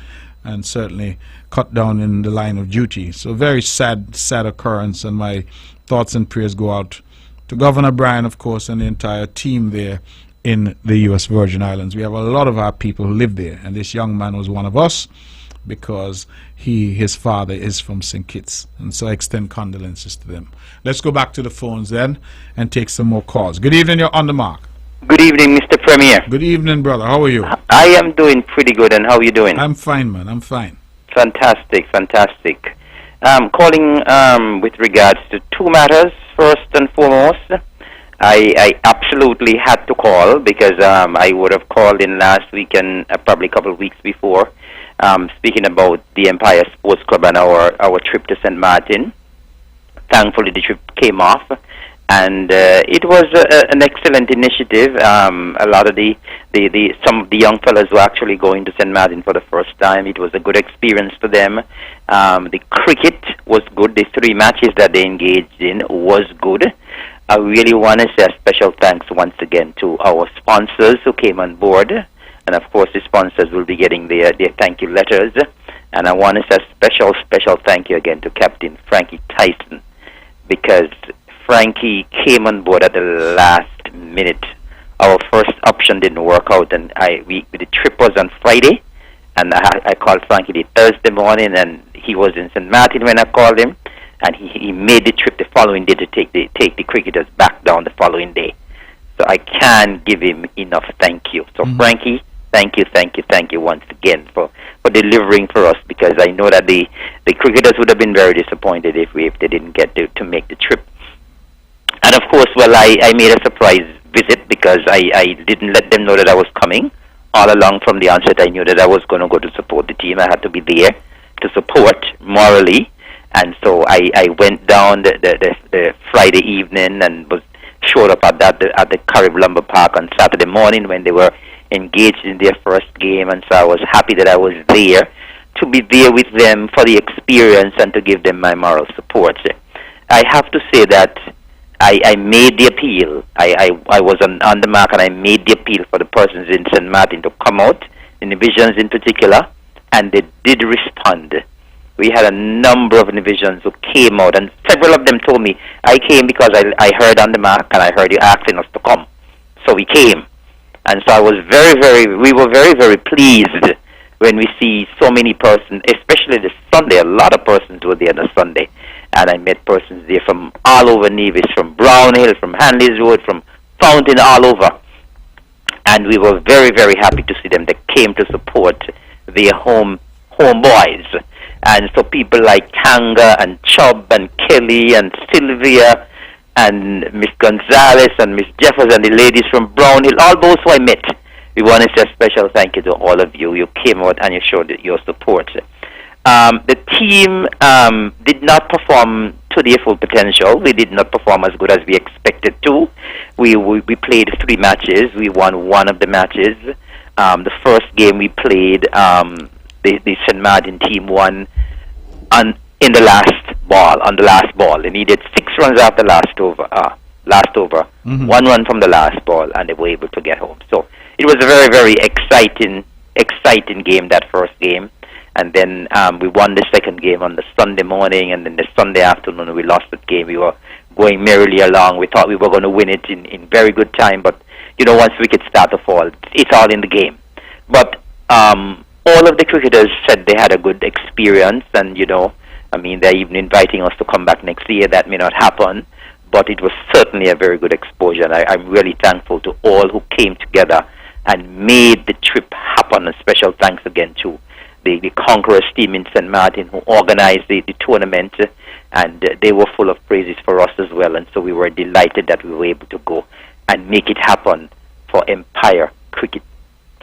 and certainly cut down in the line of duty. So very sad occurrence, and my thoughts and prayers go out to Governor Bryan, of course, and the entire team there in the U.S. Virgin Islands. We have a lot of our people who live there, and this young man was one of us because his father is from St. Kitts, and so I extend condolences to them. Let's go back to the phones then and take some more calls. Good evening, you're on the mark. Good evening, Mr. Premier. Good evening, brother. How are you? I am doing pretty good, and how are you doing? I'm fine, man. I'm fine. Fantastic, fantastic. Calling with regards to two matters. First and foremost, I absolutely had to call because I would have called in last week and probably a couple of weeks before, speaking about the Empire Sports Club and our trip to St. Martin. Thankfully, the trip came off, and it was an excellent initiative. A lot of some of the young fellas were actually going to St. Martin for the first time. It was a good experience for them. The cricket was good. The 3 matches that they engaged in was good. I really want to say a special thanks once again to our sponsors who came on board, and of course the sponsors will be getting their thank you letters. And I want to say a special thank you again to Captain Frankie Tyson, because Frankie came on board at the last minute. Our first option didn't work out, and the trip was on Friday, and I called Frankie the Thursday morning, and he was in St. Martin when I called him, and he made the trip the following day to take the cricketers back down the following day. So I can't give him enough thank you. So Frankie, thank you once again for delivering for us, because I know that the cricketers would have been very disappointed if they didn't get to make the trip. And of course, I made a surprise visit because I didn't let them know that I was coming. All along from the onset, I knew that I was going to go to support the team. I had to be there to support morally. And so I went down the Friday evening and showed up at the Carib Lumber Park on Saturday morning when they were engaged in their first game. And so I was happy that I was there to be there with them for the experience and to give them my moral support. I have to say that I made the appeal. I was on the mark, and I made the appeal for the persons in St. Martin to come out, in divisions in particular, and they did respond. We had a number of divisions who came out, and several of them told me, I came because I heard on the mark and I heard you asking us to come. So we came. And so I was we were very, very pleased when we see so many persons, especially this Sunday. A lot of persons were there on a Sunday. And I met persons there from all over Nevis, from Brownhill, from Hanley's Road, from Fountain, all over. And we were very, very happy to see them. They came to support their home boys. And so people like Tanga and Chubb and Kelly and Sylvia and Miss Gonzalez and Miss Jeffers and the ladies from Brownhill, all those who I met, we want to say a special thank you to all of you. You came out and you showed your support. The team did not perform to their full potential. We did not perform as good as we expected to. We played 3 matches. We won 1 of the matches. The first game we played, the St. Martin team won on the last ball. They needed 6 runs after last over. 1 run from the last ball, and they were able to get home. So it was a very, very exciting game, that first game. And then we won the second game on the Sunday morning, and then the Sunday afternoon we lost that game. We were going merrily along. We thought we were going to win it in very good time, but once wickets start to fall, it's all in the game. But all of the cricketers said they had a good experience, and they're even inviting us to come back next year. That may not happen, but it was certainly a very good exposure, and I'm really thankful to all who came together and made the trip happen. A special thanks again to the Conquerors team in St. Martin who organized the tournament, and they were full of praises for us as well, and so we were delighted that we were able to go and make it happen for Empire Cricket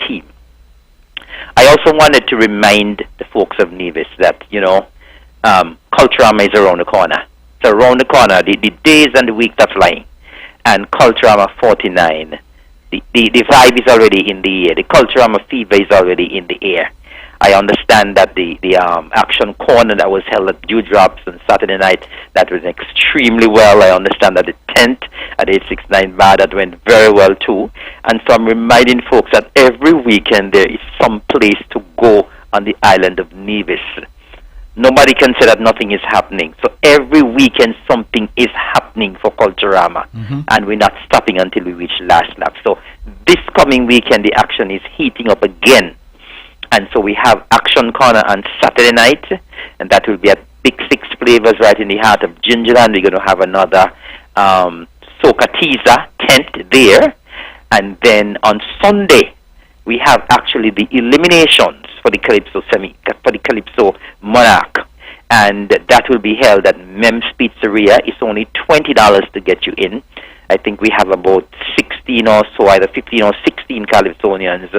Team. I also wanted to remind the folks of Nevis that, Culturama is around the corner. It's around the corner. The days and the weeks are flying. And Culturama 49, the vibe is already in the air. The Culturama fever is already in the air. I understand that the action corner that was held at Dewdrops on Saturday night, that was extremely well. I understand that the tent at 869 Bar, that went very well too. And so I'm reminding folks that every weekend there is some place to go on the island of Nevis. Nobody can say that nothing is happening. So every weekend something is happening for Culturama. And we're not stopping until we reach last lap. So this coming weekend the action is heating up again. And so we have Action Corner on Saturday night, and that will be at Big Six Flavors right in the heart of Gingerland. We're going to have another Soca Teaser tent there. And then on Sunday, we have actually the eliminations for the Calypso Monarch. And that will be held at Mem's Pizzeria. It's only $20 to get you in. I think we have about 16 or so, either 15 or 16 Calypsonians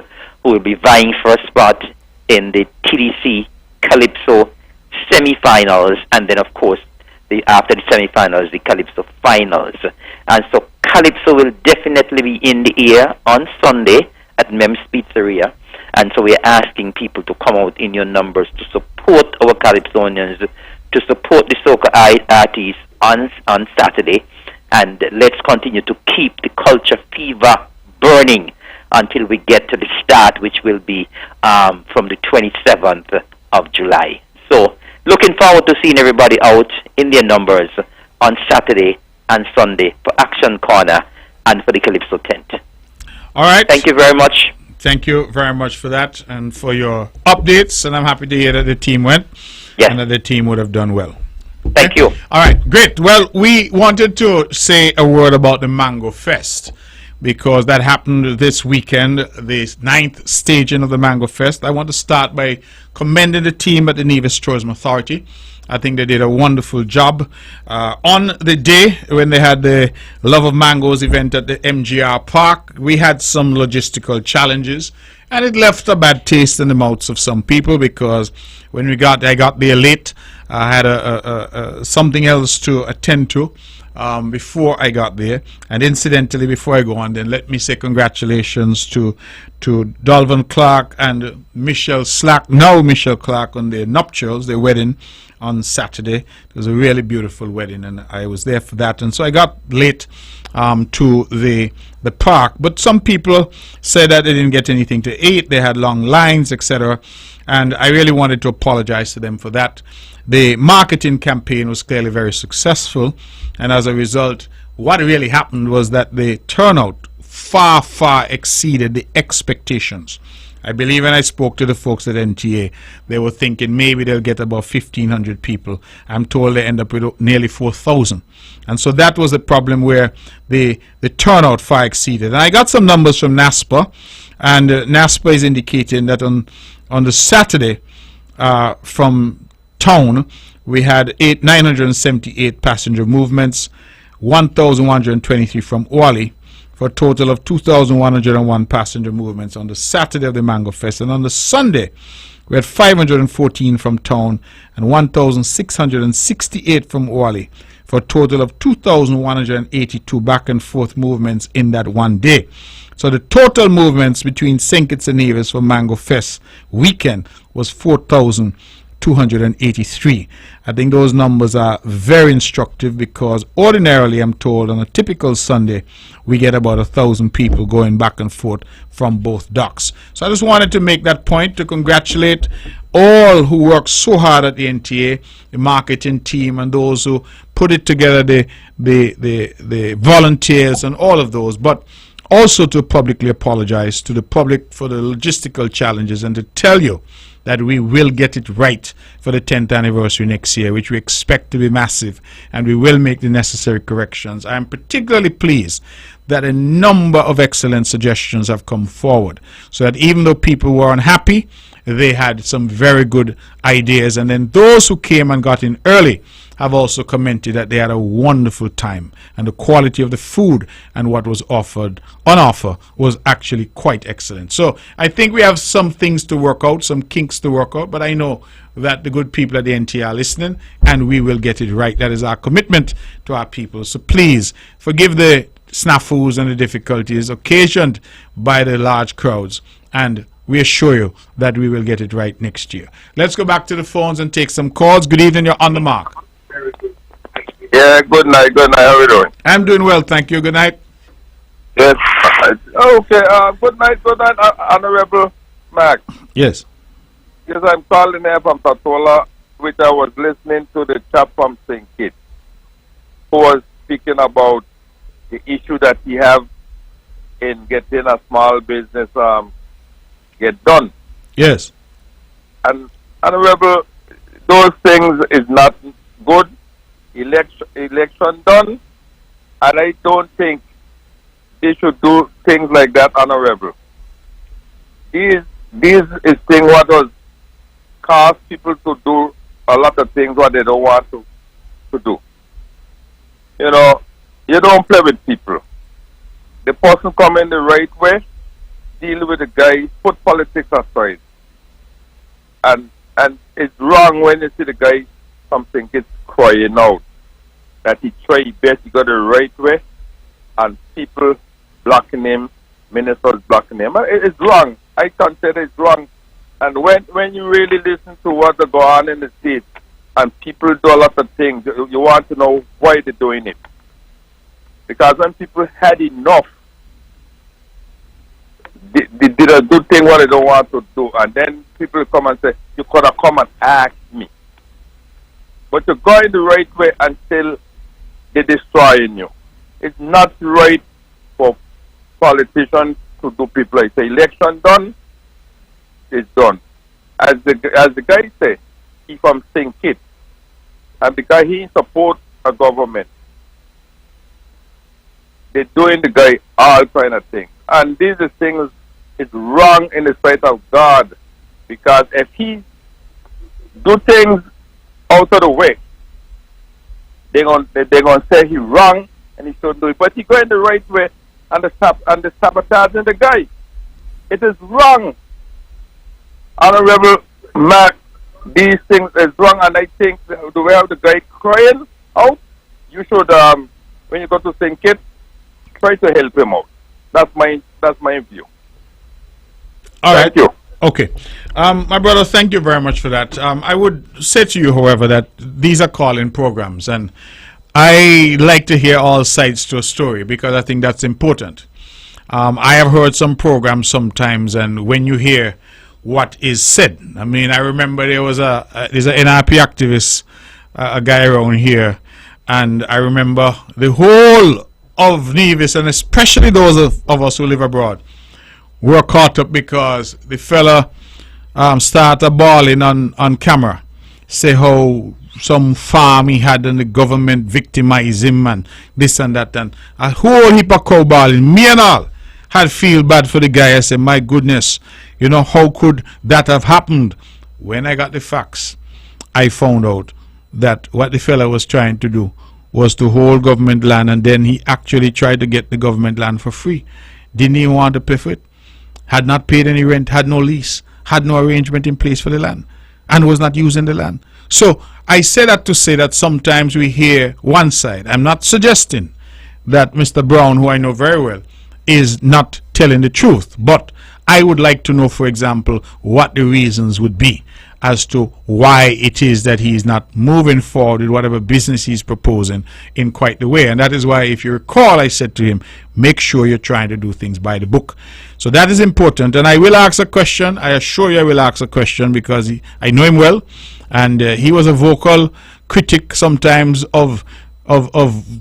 who will be vying for a spot in the TDC Calypso semi-finals, and then of course after the semi-finals, the Calypso finals. And so Calypso will definitely be in the air on Sunday at Mem's Pizzeria, and so we're asking people to come out in your numbers to support our Calypsonians, to support the soca artists on Saturday, and let's continue to keep the culture fever burning until we get to the start, which will be from the 27th of July. So, looking forward to seeing everybody out in their numbers on Saturday and Sunday for Action Corner and for the Calypso tent. All right. Thank you very much. Thank you very much for that and for your updates. And I'm happy to hear that the team went. Yes. And that the team would have done well. Thank you. All right, great. Well, we wanted to say a word about the Mango Fest, because that happened this weekend, the 9th staging of the Mango Fest. I want to start by commending the team at the Nevis Tourism Authority. I think they did a wonderful job. On the day when they had the Love of Mangoes event at the MGR Park, we had some logistical challenges, and it left a bad taste in the mouths of some people, because when I got there late. I had something else to attend to before I got there. And incidentally, before I go on, then let me say congratulations to Dolvin Clark and Michelle Clark on their nuptials, their wedding on Saturday. It was a really beautiful wedding, and I was there for that. And so I got late to the park. But some people said that they didn't get anything to eat. They had long lines, etc. And I really wanted to apologize to them for that. The marketing campaign was clearly very successful, and as a result, what really happened was that the turnout far exceeded the expectations. I believe when I spoke to the folks at NTA, they were thinking maybe they'll get about 1,500 people. I'm told they end up with nearly 4,000. And so that was the problem, where the turnout far exceeded. And I got some numbers from NASPA, and NASPA is indicating that on the Saturday from town, we had 978 passenger movements, 1,123 from Wally, for a total of 2,101 passenger movements on the Saturday of the Mango Fest. And on the Sunday, we had 514 from town and 1,668 from Wally, for a total of 2,182 back and forth movements in that one day. So the total movements between St. Kitts and Nevis for Mango Fest weekend was 4,283. I think those numbers are very instructive, because ordinarily, I'm told, on a typical Sunday, we get about 1,000 people going back and forth from both docks. So I just wanted to make that point to congratulate all who worked so hard at the NTA, the marketing team, and those who put it together, the volunteers and all of those. But also to publicly apologize to the public for the logistical challenges, and to tell you that we will get it right for the 10th anniversary next year, which we expect to be massive, and we will make the necessary corrections. I am particularly pleased that a number of excellent suggestions have come forward, so that even though people were unhappy they had some very good ideas. And then those who came and got in early have also commented that they had a wonderful time, and the quality of the food and what was offered on offer was actually quite excellent. So I think we have some things to work out, some kinks to work out, but I know that the good people at the NTA are listening, and we will get it right. That is our commitment to our people. So please forgive the snafus and the difficulties occasioned by the large crowds, and we assure you that we will get it right next year. Let's go back to the phones and take some calls. Good evening, you're on the mark. Yeah, good night. How are you doing? I'm doing well, thank you. Good night. Yes. Okay, good night, Honorable Mac. Yes. Yes, I'm calling here from Tatola, which I was listening to the chap from St. Kitts, who was speaking about the issue that he have in getting a small business get done. Yes. And Honorable, those things is not good. Election done, and I don't think they should do things like that, Honorable. These is thing what was cause people to do a lot of things what they don't want to do. You know, you don't play with people. The person come in the right way, deal with the guy, put politics aside. And it's wrong when you see the guy something is crying out that he tried his best, he got the right way, and people blocking him, ministers blocking him. It's wrong. I consider it's wrong. And when you really listen to what go on in the States, and people do a lot of things, you want to know why they're doing it. Because when people had enough, they did a good thing what they don't want to do, and then people come and say, you could have come and asked me. But to go in the right way and still they're destroying you. It's not right for politicians to do people like say election done, it's done. As the guy say, he from St. Kitts, and because he support a government, they're doing the guy all kind of things. And these are things is wrong in the sight of God, because if he do things out of the way, they're gonna say he wrong and he shouldn't do it. But he going the right way and the sabotaging the guy. It is wrong. Honorable Mac, these things is wrong, and I think the way of the guy crying out, you should when you go to St. Kitts, try to help him out. That's my view. All right. Thank you. Okay. My brother, thank you very much for that. I would say to you, however, that these are call-in programs, and I like to hear all sides to a story because I think that's important. I have heard some programs sometimes, and when you hear what is said, I mean, I remember there's an NRP activist, a guy around here, and I remember the whole of Nevis, and especially those of us who live abroad, were caught up because the fella started bawling on camera, say how some farm he had and the government victimized him and this and that, and a whole heap of cow bawling. Me and all had feel bad for the guy. I said, my goodness, you know, how could that have happened? When I got the facts, I found out that what the fella was trying to do was to hold government land, and then he actually tried to get the government land for free. Didn't even want to pay for it. Had not paid any rent, had no lease, had no arrangement in place for the land, and was not using the land. So I say that to say that sometimes we hear one side. I'm not suggesting that Mr. Brown, who I know very well, is not telling the truth, but I would like to know, for example, what the reasons would be as to why it is that he is not moving forward with whatever business he's proposing in quite the way. And that is why, if you recall, I said to him, make sure you're trying to do things by the book. So that is important. And I will ask a question. I assure you I will ask a question, because I know him well, and he was a vocal critic sometimes of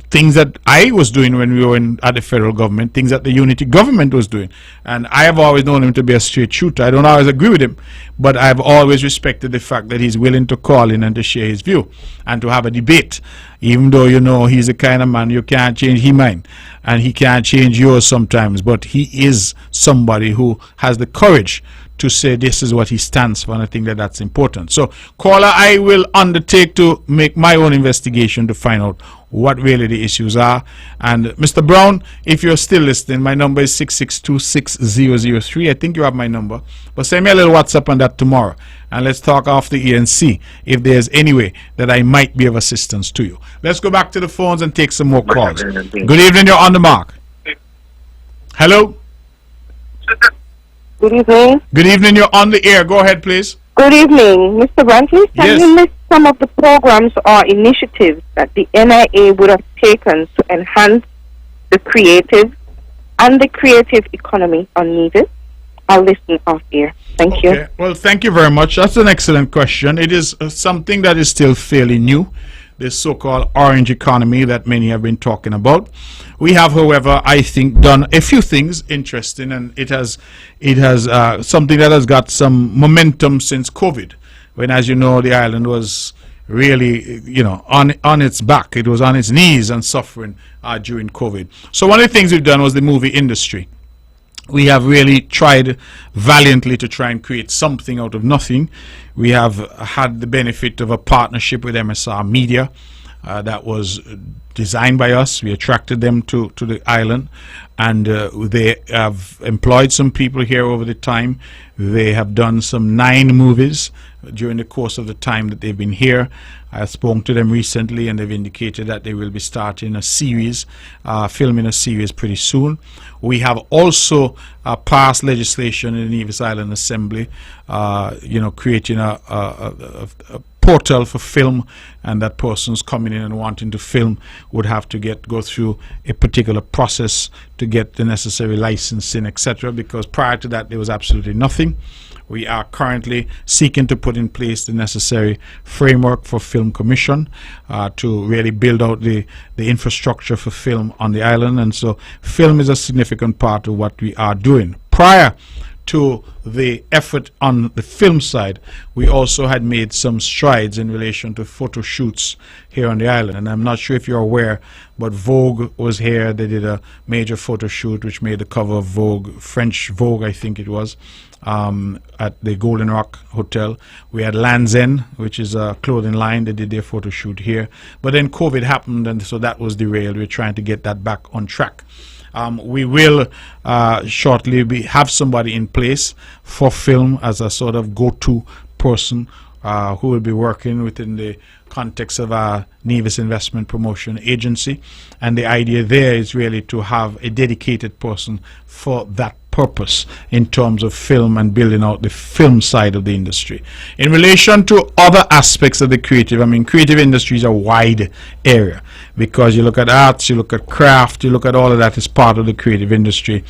things that I was doing when we were at the federal government, things that the unity government was doing. And I have always known him to be a straight shooter. I don't always agree with him, but I've always respected the fact that he's willing to call in and to share his view and to have a debate, even though, you know, he's the kind of man you can't change his mind and he can't change yours sometimes, but he is somebody who has the courage to say this is what he stands for, and I think that that's important. So, caller, I will undertake to make my own investigation to find out what really the issues are. And Mr. Brown, if you're still listening, my number is 662-6003. I think you have my number. But send me a little WhatsApp on that tomorrow, and let's talk off the air and see if there's any way that I might be of assistance to you. Let's go back to the phones and take some more calls. Good evening, you're on the mark. Hello? Good evening. Good evening, you're on the air. Go ahead, please. Good evening, Mr. Brantley. Can Yes. you list some of the programs or initiatives that the NIA would have taken to enhance the creative and the creative economy on Nevis? I'll listen off here. Thank you. Okay. Well, thank you very much. That's an excellent question. It is something that is still fairly new, this so-called orange economy that many have been talking about. We have, however, I think, done a few things interesting, and it has something that has got some momentum since COVID, when, as you know, the island was really, on its back. It was on its knees and suffering during COVID. So one of the things we've done was the movie industry. We have really tried valiantly to try and create something out of nothing. We have had the benefit of a partnership with MSR Media that was designed by us. We attracted them to the island, and they have employed some people here over the time. They have done some 9 movies during the course of the time that they've been here. I spoke to them recently, and they've indicated that they will be starting a series, filming a series pretty soon. We have also passed legislation in the Nevis Island Assembly, creating a portal for film, and that person's coming in and wanting to film would have to go through a particular process to get the necessary licensing, etc., because prior to that there was absolutely nothing. We are currently seeking to put in place the necessary framework for Film Commission to really build out the infrastructure for film on the island, and so film is a significant part of what we are doing. Prior to the effort on the film side, we also had made some strides in relation to photo shoots here on the island. And I'm not sure if you're aware, but Vogue was here. They did a major photo shoot which made the cover of Vogue, French Vogue I think it was, at the Golden Rock Hotel. We had Land's End, which is a clothing line. They did their photo shoot here. But then COVID happened, and so that was derailed. We're trying to get that back on track. We will shortly have somebody in place for film as a sort of go-to person who will be working within the context of our Nevis Investment Promotion Agency, and the idea there is really to have a dedicated person for that purpose in terms of film and building out the film side of the industry. In relation to other aspects of the creative, creative industry is a wide area, because you look at arts, you look at craft, you look at all of that as part of the creative industry.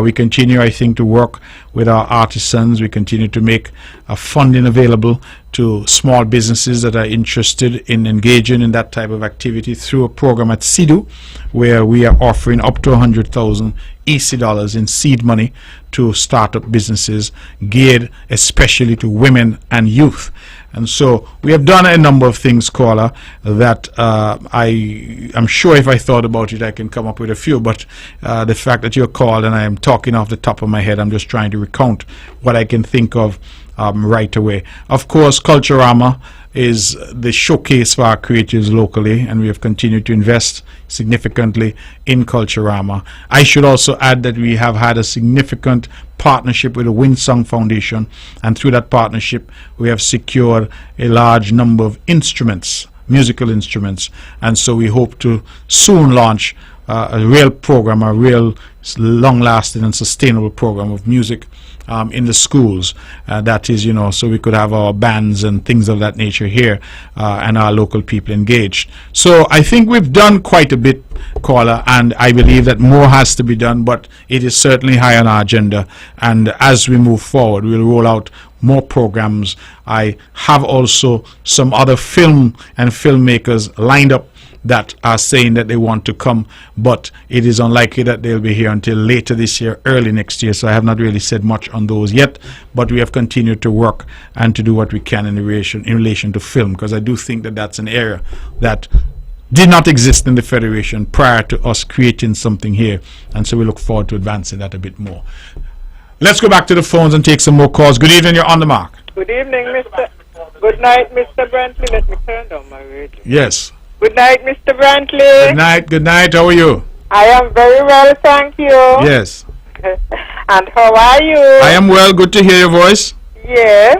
We continue, I think, to work with our artisans. We continue to make funding available to small businesses that are interested in engaging in that type of activity through a program at CIDU, where we are offering up to 100,000 EC dollars in seed money to startup businesses geared especially to women and youth. And so we have done a number of things, caller, that I'm sure if I thought about it I can come up with a few, but the fact that you're called and I am talking off the top of my head, I'm just trying to recount what I can think of right away. Of course, Culturama is the showcase for our creatives locally, and we have continued to invest significantly in Culturama. I should also add that we have had a significant partnership with the Winsong Foundation, and through that partnership we have secured a large number of instruments, musical instruments, and so we hope to soon launch a real program, a real long-lasting and sustainable program of music in the schools. That is, so we could have our bands and things of that nature here, and our local people engaged. So I think we've done quite a bit, caller, and I believe that more has to be done, but it is certainly high on our agenda, and as we move forward we'll roll out more programs. I have also some other film and filmmakers lined up that are saying that they want to come, but it is unlikely that they'll be here until later this year, early next year, so I have not really said much on those yet, but we have continued to work and to do what we can in relation to film, because I do think that that's an area that did not exist in the Federation prior to us creating something here, and so we look forward to advancing that a bit more. Let's go back to the phones and take some more calls. Good evening, you're on the mark. Good evening, Mr. Good night, Mr. Brantley. Let me turn down my radio. Yes. Good night, Mr. Brantley. Good night, how are you? I am very well, thank you. Yes. And how are you? I am well, good to hear your voice. Yes.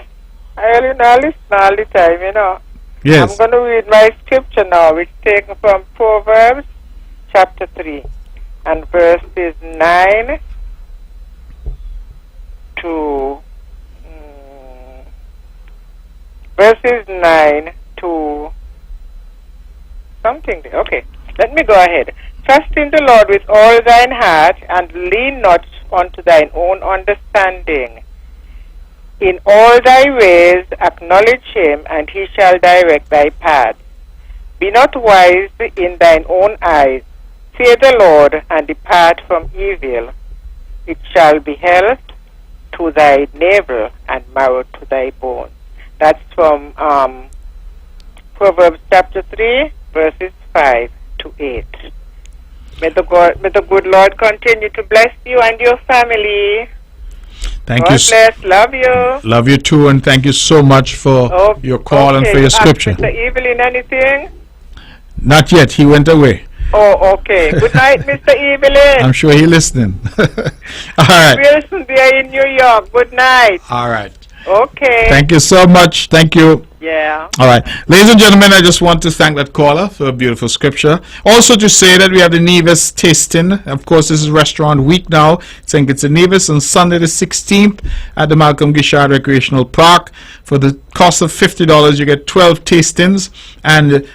I listen all the time, Yes. I'm going to read my scripture now, which is taken from Proverbs chapter 3 and verses 9 to something. Okay, let me go ahead. Trust in the Lord with all thine heart, and lean not unto thine own understanding. In all thy ways acknowledge him, and he shall direct thy paths. Be not wise in thine own eyes. Fear the Lord, and depart from evil. It shall be health to thy navel, and marrow to thy bones. That's from Proverbs chapter 3, verses 5 to 8. May the good Lord continue to bless you and your family. Thank God you. bless. Love you. Love you too, and thank you so much for your call and for your scripture. Mr. Evelyn, anything? Not yet, he went away. Oh, okay. Good night, Mr. Evelyn. I'm sure he's listening. All right. Wilson, they are in New York. Good night. All right. Okay. Thank you so much. Thank you. Yeah. All right. Ladies and gentlemen, I just want to thank that caller for a beautiful scripture. Also to say that we have the Nevis tasting. Of course, this is restaurant week now. St. Kitts and Nevis on Sunday the 16th at the Malcolm Gishard Recreational Park. For the cost of $50, you get 12 tastings, and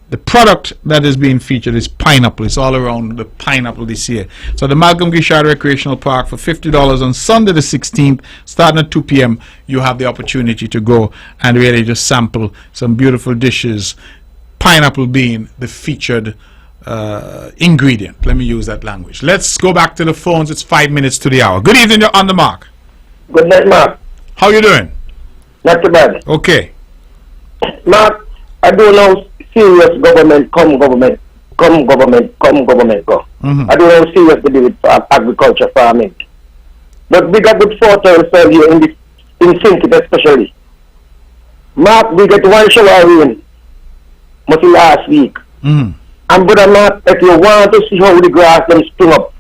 the product that is being featured is pineapple. It's all around the pineapple this year. So the Malcolm Gishard Recreational Park for $50 on Sunday the 16th, starting at 2 p.m. You have the opportunity to go and really just sample some beautiful dishes. Pineapple being the featured ingredient. Let me use that language. Let's go back to the phones. It's 5 minutes to the hour. Good evening, you're on the mark. Good night, Mark. How you doing? Not too bad. Okay. Mark, I don't know serious government go. Mm-hmm. I don't know serious to do with agriculture, farming. But we got good photos for you in St. Kitts especially. Mark, we get one shower rain, mostly last week. Mm-hmm. And brother Mark, if you want to see how the grass them spring up,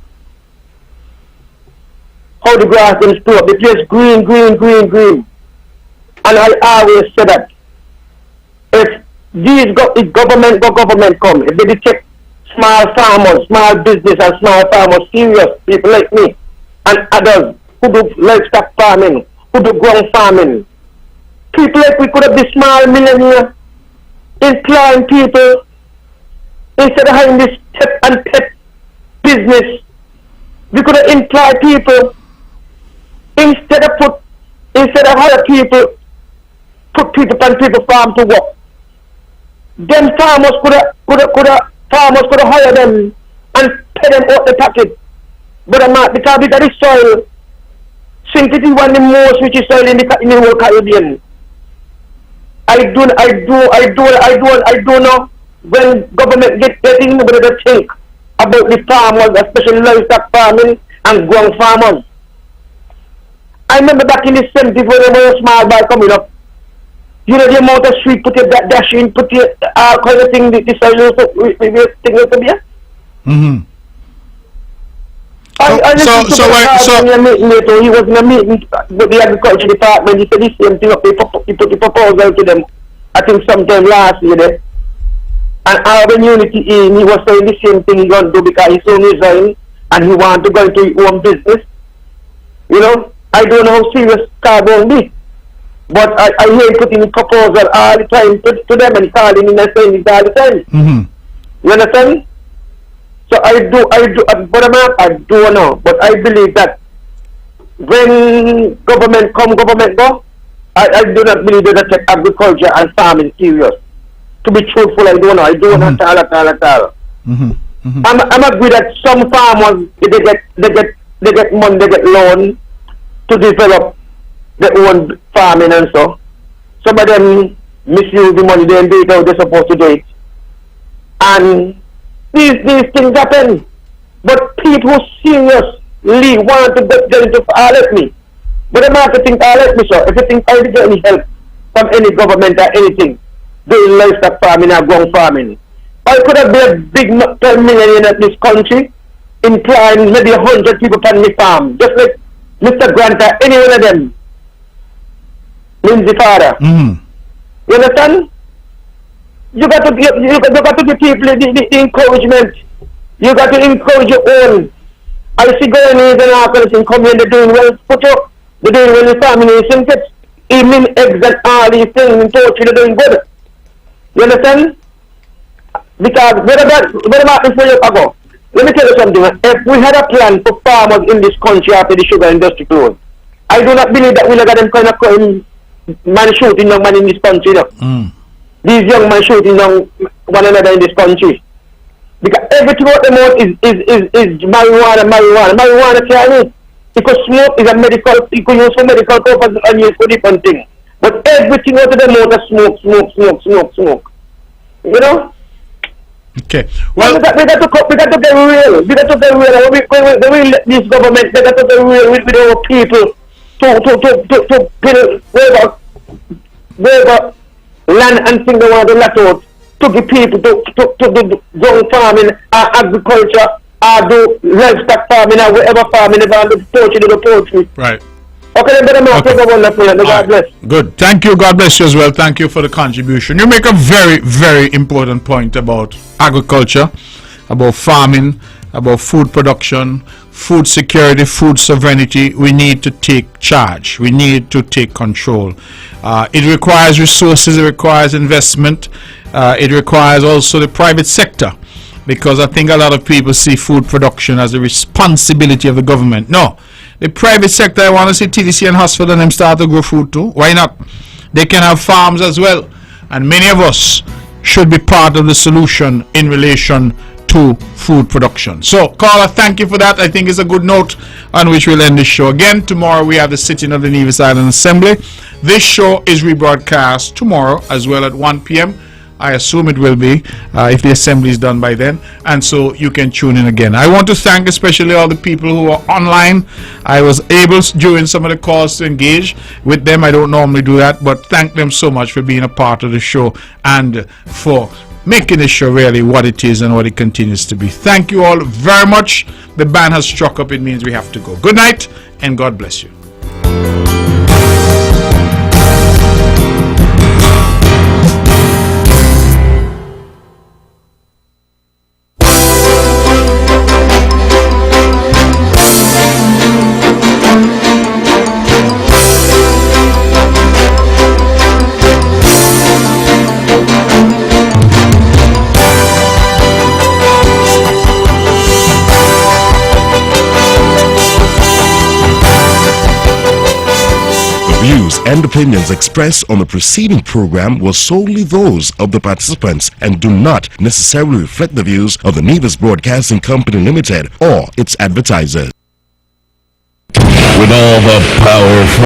the place green. And I always say that if if government come, if they detect small farmers, small business and small farmers, serious people like me and others who do livestock farming, who do ground farming, people like we could have the small millionaire employing people instead of having this pet business. We could have employed people instead of hire people, put people on people farm to work. Then farmers could have hire them and pay them out the pocket. But not because we got the soil. St. Kitts is one of the most richest soil in the whole Caribbean. I don't know when government getting nobody to think about the farmers, especially livestock farming and ground farmers. I remember back in the 70s when there was a small boy coming up. You know the amount of sweet potato, that dashing potato, all kind of thing, the soil we think it to be. Mm-hmm. He was in a meeting with the agriculture department. He said the same thing up. He put the proposal to them, I think sometime last year there. And Urban Unity he was saying the same thing he going to do because he's on resign and he want to go into his own business. You know, I don't know how serious car going to be. But I hear him putting a proposal all the time to them and calling in and saying it all the time. Mm-hmm. You understand? So I don't know. But I believe that when government go, I do not believe that they take agriculture and farming serious. To be truthful, I don't know. I don't know at all. Mm-hmm. Mm-hmm. I'm agree that some farmers they get money, they get loan to develop their own farming and so. Some of them misuse the money, they do it how they're supposed to do it. And these things happen. But people serious, leave, want to get into let me. But the market think let me, so if you think I did get any help from any government or anything, doing livestock farming or ground farming, I could have been a big millionaire in this country, employing maybe 100 people on my farm, just like Mr. Grant or any one of them. Lindsay father. You understand? You got to give people the encouragement. You got to encourage your own. I see Ghanaians and Africans in coming, they're doing well, put up, they're doing well in farming, isn't it? Even eggs and all these things in poultry, they're doing good. You understand? Because what about this years ago? Let me tell you something. If we had a plan for farmers in this country after the sugar industry closed, I do not believe that we'll have them kind of man shooting young man in this country. These young men shooting down one another in this country. Because everything what they want is marijuana. Marijuana can because smoke is a medical, you can use for medical purposes and use for different things. But everything what they want is smoke. You know? Okay. Well, we got to get real. We got to get real. We let this government, they got to get real with our people to build wherever land and things they want to let out to give people to do ground farming, agriculture, do livestock farming, or whatever farming they want to do poultry. Right. Okay, God bless. Good. Thank you. God bless you as well. Thank you for the contribution. You make a very, very important point about agriculture, about farming, about food production, food security, food sovereignty. We need to take charge. We need to take control. It requires resources. It requires investment. It requires also the private sector, because I think a lot of people see food production as a responsibility of the government. No. The private sector, I want to see TDC and Hosford and them start to grow food too. Why not? They can have farms as well. And many of us should be part of the solution in relation to food production. So, caller, thank you for that. I think it's a good note on which we'll end this show. Again, tomorrow we have the sitting of the Nevis Island Assembly. This show is rebroadcast tomorrow as well at 1 p.m. I assume it will be if the assembly is done by then, and so you can tune in again. I want to thank especially all the people who are online. I was able during some of the calls to engage with them. I don't normally do that, but thank them so much for being a part of the show and for making the show really what it is and what it continues to be. Thank you all very much. The band has struck up. It means we have to go. Good night and God bless you. And opinions expressed on the preceding program were solely those of the participants and do not necessarily reflect the views of the Nevis Broadcasting Company Limited or its advertisers. With all the power